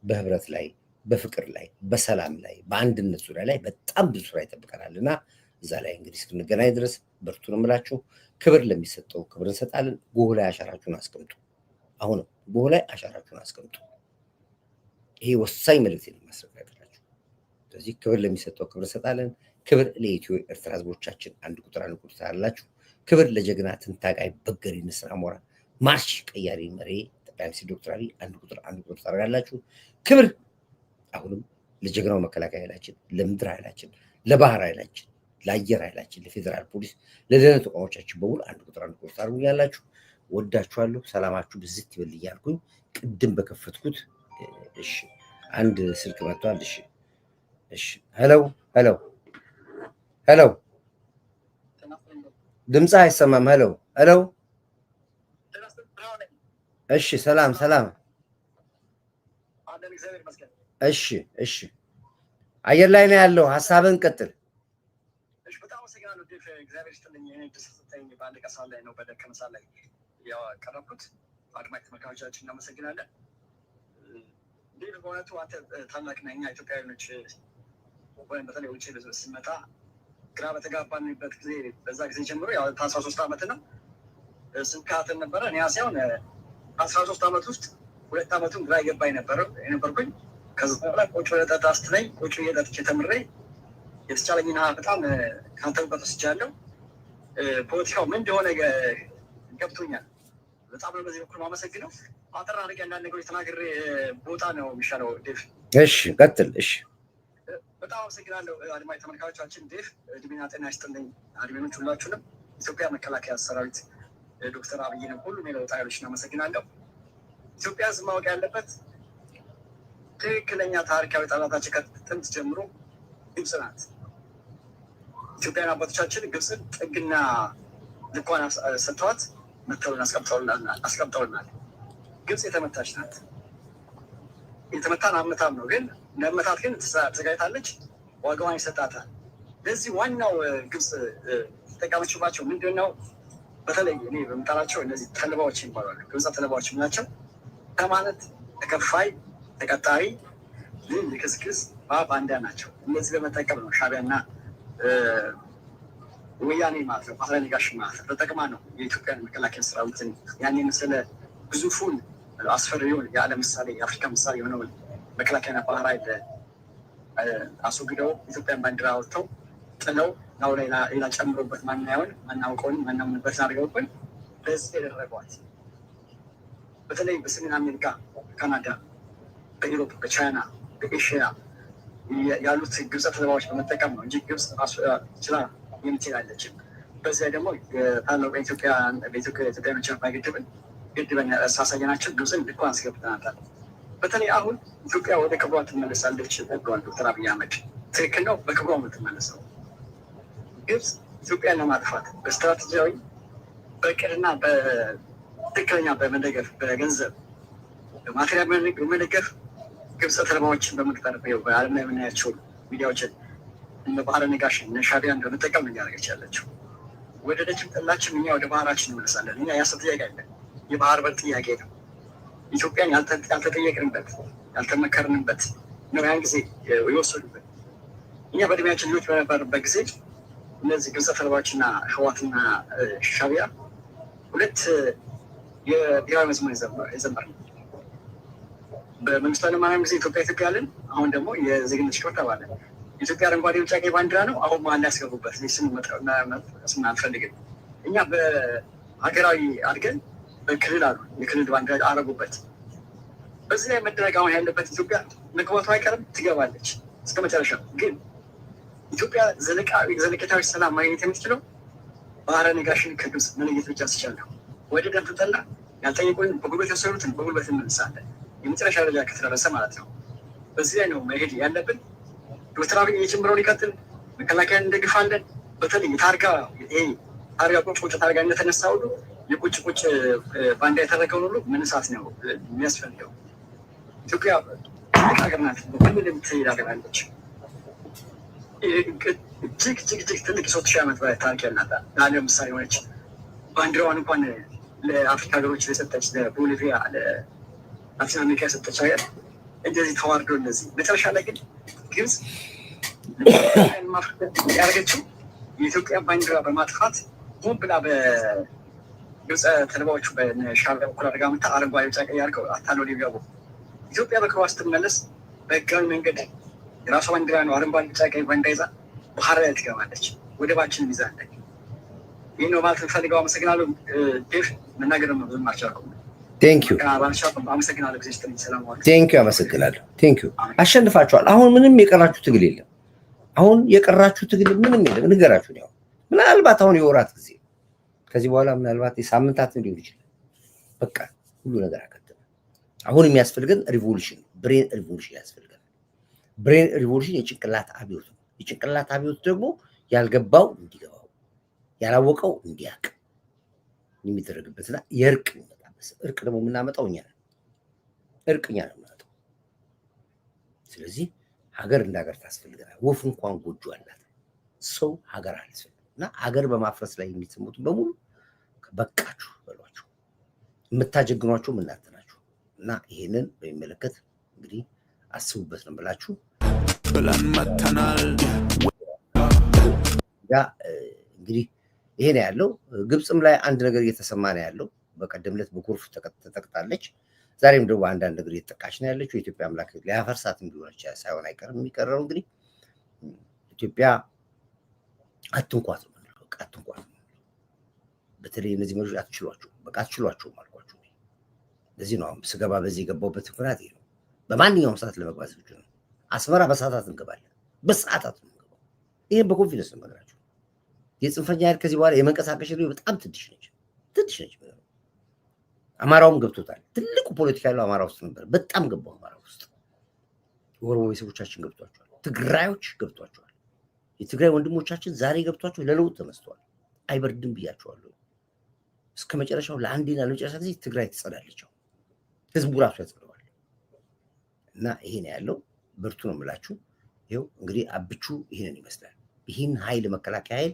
በህብረት ላይ፣ በፍቅር ላይ፣ በሰላም ላይ፣ በአንድነት ዙሪያ ላይ በጣም ብዙ ስራ ይጠብቀናል እና እዛ ላይ እንግዲህ እስክንገናኝ ድረስ በርቱ ነው የምላችሁ። ክብር ለሚሰጠው ክብር እንሰጣለን። ጎህ ላይ አሻራችሁን አስቀምጡ። አሁንም ጎህ ላይ አሻራችሁን አስቀምጡ። ይሄ ወሳኝ መልእክት የማስረጋግጥላችሁ። ስለዚህ ክብር ለሚሰጠው ክብር እንሰጣለን። ክብር ለኢትዮ ኤርትራ ህዝቦቻችን አንድ ቁጥር ታላላችሁ። ክብር ለጀግና ትንታቃይ በገሪ ንስር አሞራ ማርሽ ቀያሪ መሪ ጠቅላይ ሚኒስትር ዶክተር አብይ አንድ ቁጥር ታደርጋላችሁ። ክብር አሁንም ለጀግናው መከላከያ ኃይላችን፣ ለምድር ኃይላችን፣ ለባህር ኃይላችን፣ ለአየር ኃይላችን፣ ለፌዴራል ፖሊስ፣ ለደህንነት ተቋሞቻችን በሙሉ አንድ ቁጥር ታደርጉኛላችሁ። ወዳችኋለሁ። ሰላማችሁ ብዝት ይበል እያልኩኝ ቅድም በከፈትኩት እሺ አንድ ስልክ መጥቷል። እሺ ሄሎ ድምፅ አይሰማም። ሄሎ እሺ ሰላም እሺ አየር ላይ ነው ያለው። ሀሳብን ቀጥል። በጣም አመሰግናለሁ ዴፍ። እግዚአብሔር ይስጥልኝ። በአንድ ቀን ሰዓት ላይ ነው በደከመ ሰዓት ላይ ያቀረብኩት። አድማጭ ተመልካቾቻችን እናመሰግናለን። ዴፍ በእውነቱ አንተ ታላቅ ነህ። እኛ ኢትዮጵያውያኖች ወይም በተለይ ውጭ ስንመጣ ግራ በተጋባንበት ጊዜ በዛ ጊዜ ጀምሮ ያው 13 ዓመት ነው ስንካተል ነበረ። እኔ ሲሆን 13 ዓመት ውስጥ 2 ዓመቱን ግራ ይገባኝ የነበርኩኝ። ከዛ በኋላ ቁጭ ብለህ ጠጣ ስትለኝ ቁጭ ብዬ ጠጥቼ ተምሬ የተቻለኝን በጣም ካንተበት ወስጃለሁ። ፖለቲካው ምን እንደሆነ ገብቶኛል። በጣም ነው በዚህ በኩል ማመሰግነው። አጠር አድርጌ አንዳንድ ነገሮች ተናግሬ ቦታ ነው የሚሻለው ዴፍ። እሺ ቀጥል። እሺ በጣም አመሰግናለሁ አድማጭ ተመልካቾቻችን። ዴፍ እድሜና ጤና ይስጥልኝ። አድሜኖች ሁላችሁንም ኢትዮጵያ መከላከያ ሰራዊት ዶክተር አብይንም ሁሉም የለውጥ ኃይሎችን አመሰግናለሁ። ኢትዮጵያ ሕዝብ ማወቅ ያለበት ትክክለኛ ታሪካዊ ጠላታችን ከጥንት ጀምሮ ግብጽ ናት። ኢትዮጵያን አባቶቻችን ግብጽን ጥግና ልኳን ሰጥተዋት መተውን አስቀምጠውልናል። ግብጽ የተመታች ናት። የተመታን አመታም ነው፣ ግን ለመታት ግን ተዘጋጅታለች፣ ዋጋዋን ይሰጣታል። ለዚህ ዋናው ግብጽ ተጠቀመችባቸው ምንድን ነው? በተለይ እኔ በምጠራቸው እነዚህ ተልባዎች ይባላሉ። ግብጽ ተልባዎች ናቸው ከማለት ተከፋይ ተቀጣሪ ልክስክስ ባንዳ ናቸው። እነዚህ በመጠቀም ነው ሻዕቢያና ወያኔ ማለት ነው ባህረ ነጋሽ ማለት ነው ተጠቅማ ነው የኢትዮጵያን መከላከያ ሰራዊትን ያን የመሰለ ግዙፉን አስፈሪውን የዓለም ምሳሌ የአፍሪካ ምሳሌ የሆነውን መከላከያና ባህር ኃይል አስወግደው ኢትዮጵያን ባንዲራ አውጥተው ጥለው ናው ላይ ሌላ ጨምሮበት ማናየውን ማናውቀውን ማናምንበትን አድርገውብን በዚህ የደረጓት በተለይ በሰሜን አሜሪካ፣ ካናዳ፣ በኢሮፕ፣ በቻይና፣ በኤሽያ ያሉት ግብጽ ተልባዎች በመጠቀም ነው እንጂ ግብጽ ችላ የምትላለችም። በዚያ ደግሞ ታላቁ በኢትዮጵያ መቻፋ ግድበን ሳሳየናቸው ግብጽን ልኳን አስገብተናታል። በተለይ አሁን ኢትዮጵያ ወደ ክብሯ ትመለሳለች ብለዋል ዶክተር አብይ አህመድ። ትክክል ነው፣ በክብሯ የምትመለሰው ግብጽ ኢትዮጵያን ለማጥፋት በስትራቴጂያዊ በቅድና በትክክለኛ በመደገፍ በገንዘብ በማቴሪያል በመደገፍ ግብጽ ተልባዎችን በመቅጠር በዓለም ላይ የምናያቸው ሚዲያዎችን እነ ባህረ ነጋሽ እነ ሻዕቢያን በመጠቀም ነው እያደረገች ያለችው። ወደደችም ጠላችም እኛ ወደ ባህራችን እንመለሳለን። እኛ ያሰብ ጥያቄ አለ፣ የባህር በር ጥያቄ ነው። ኢትዮጵያን ያልተጠየቅንበት ያልተመከርንበት ነው ያን ጊዜ የወሰዱበት። እኛ በእድሜያችን ልጆች በነበርበት ጊዜ እነዚህ ግብጽ ተልባዎችና ህዋትና ሻዕቢያ ሁለት የብሔራዊ መዝሙር የዘመር ነው። በመንግስቱ ኃይለማርያም ጊዜ ኢትዮጵያ ያለን፣ አሁን ደግሞ የዜግነት ሽክር ተባለ። ኢትዮጵያ አረንጓዴ ቢጫ ቀይ ባንዲራ ነው። አሁን ማን ያስገቡበት ስም አንፈልግም። እኛ በሀገራዊ አድገን በክልል አሉ የክልል ባንዲራ አረጉበት። በዚህ ላይ መደረግ አሁን ያለበት ኢትዮጵያ መግባቱ አይቀርም ትገባለች እስከ መጨረሻ። ግን ኢትዮጵያ ዘለቄታዊ ሰላም ማግኘት የምትችለው ባህረ ነጋሽን ከግብጽ መለየት ብቻ ሲቻል ነው። ወደ ደም ተጠላ ያልጠየቁን በጉልበት የወሰዱትን በጉልበት እንመልሳለን። የመጨረሻ ደረጃ ከተደረሰ ማለት ነው። በዚህ ላይ ነው መሄድ ያለብን። ዶክተር አብይ የጀመረውን ይቀጥል፣ መከላከያን እንደግፋለን። በተለይ ታርጋ ቁጭ ታርጋ እንደተነሳ ሁሉ የቁጭ ባንዳ የተረከውን ሁሉ መነሳት ነው የሚያስፈልገው። ኢትዮጵያ ትልቅ ሀገር ናት። በክልል የምትሄድ ሀገር አለች። እጅግ ትልቅ የ3000 ዓመት በላይ ታሪክ ያላት ለዓለም ምሳሌ ሆነች። ባንዲራዋን እንኳን ለአፍሪካ ሀገሮች የሰጠች ለቦሊቪያ፣ ለላቲን አሜሪካ የሰጠች ሀገር እንደዚህ ተዋርዶ እንደዚህ መጨረሻ ላይ ግን ግብጽ ያደረገችው የኢትዮጵያ ባንዲራ በማጥፋት ሆን ብላ በግብጽ ተልባዎቹ በሻዕቢያ በኩል አድርጋ መታ አረንጓዴ ቢጫ ቀይ አድርገው አታለው ሊገቡ ኢትዮጵያ በክሯ ስትመለስ በህጋዊ መንገድ የራሷ ባንዲራ ነው አረንጓዴ ቢጫ ቀይ ባንዲራ ይዛ ባህር ላይ ትገባለች። ወደባችንን ይዛለች። ይህ ነው ማለት እንፈልገው። አመሰግናለሁ። ዴቭ መናገር ነው ብዙም አልቻልኩም። ቴንኪዩ አመሰግናለሁ። ጊዜ ስትልኝ ሰላም ዋል። ቴንኪዩ አመሰግናለሁ። ቴንኪዩ አሸንፋችኋል። አሁን ምንም የቀራችሁ ትግል የለም። አሁን የቀራችሁ ትግል ምንም የለም። ንገራችሁ ነው። ምናልባት አሁን የወራት ጊዜ ከዚህ በኋላ ምናልባት የሳምንታት ሊሆን ይችላል። በቃ ሁሉ ነገር አከተመ። አሁን የሚያስፈልገን ሪቮሉሽን፣ ብሬን ሪቮሉሽን ያስፈልጋል። ብሬን ሪቮሉሽን የጭንቅላት አብዮት ነው። የጭንቅላት አብዮት ደግሞ ያልገባው እንዲገባው ያላወቀው እንዲያውቅ የሚደረግበትና የእርቅ የሚመጣበት እርቅ ደግሞ የምናመጣው እኛ ነን። እርቅ እኛ ነው የምናመጣው። ስለዚህ ሀገር እንደ ሀገር ታስፈልገናል። ወፍ እንኳን ጎጆ አላት፣ ሰው ሀገር አልፈልግም እና ሀገር በማፍረስ ላይ የሚሰሙት በሙሉ በቃችሁ በሏቸው። የምታጀግኗቸው እናንተ ናችሁ እና ይሄንን በሚመለከት እንግዲህ አስቡበት ነው ብላችሁ ብለን መተናል። እንግዲህ ይሄ ነው ያለው። ግብፅም ላይ አንድ ነገር እየተሰማ ነው ያለው። በቀደም ዕለት በጎርፍ ተጠቅጣለች። ዛሬም ደግሞ አንዳንድ ነገር እየተጠቃች ነው ያለችው። የኢትዮጵያ አምላክ ሊያፈርሳት ቢሆነች ሳይሆን አይቀርም። የሚቀረው እንግዲህ ኢትዮጵያ አትንኳት ነው የምንለው። በቃ አትንኳት ነው። በተለይ እነዚህ መሪዎች አትችሏቸው፣ በቃ አትችሏቸውም አልኳቸው። ለዚህ ነው አሁን ስገባ በዚህ የገባሁበት ምክንያት ይሄ ነው። በማንኛውም ሰዓት ለመግባት ዝግጁ ነው። አስመራ በሰዓታት እንገባለን፣ በሰዓታት ነው የምንገባው። ይሄን በኮንፊደንስ ነው የምነግራቸው። የጽንፈኛ ኃይል ከዚህ በኋላ የመንቀሳቀሽ በጣም ትንሽ ነች። አማራውም ገብቶታል። ትልቁ ፖለቲካ ያለው አማራ ውስጥ ነበር። በጣም ገባው አማራ ውስጥ። የኦሮሞ ቤተሰቦቻችን ገብቷቸዋል። ትግራዮች ገብቷቸዋል። የትግራይ ወንድሞቻችን ዛሬ ገብቷቸው ለለውጥ ተነስተዋል። አይበርድም ብያቸዋለሁ። እስከ መጨረሻው ለአንዴና ለመጨረሻ ጊዜ ትግራይ ትጸዳለች። ህዝቡ ራሱ ያጸደዋል። እና ይሄ ነው ያለው። ብርቱ ነው የምላችሁ። ይኸው እንግዲህ አብቹ ይሄንን ይመስላል። ይህን ኃይል መከላከያ ኃይል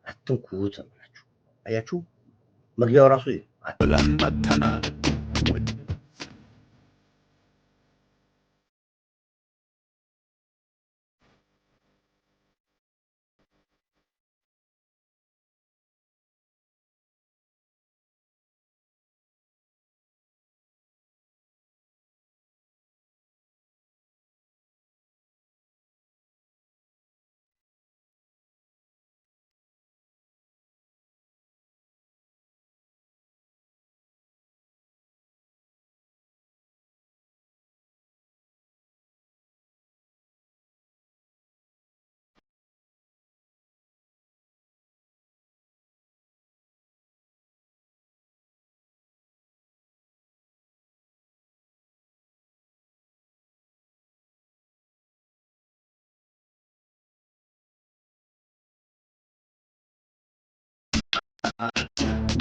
አትንኩት ነው የምላችሁ። አያችሁ መግቢያው ራሱ ብለን መተናል።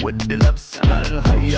ውድ ለብሰናል ሀያ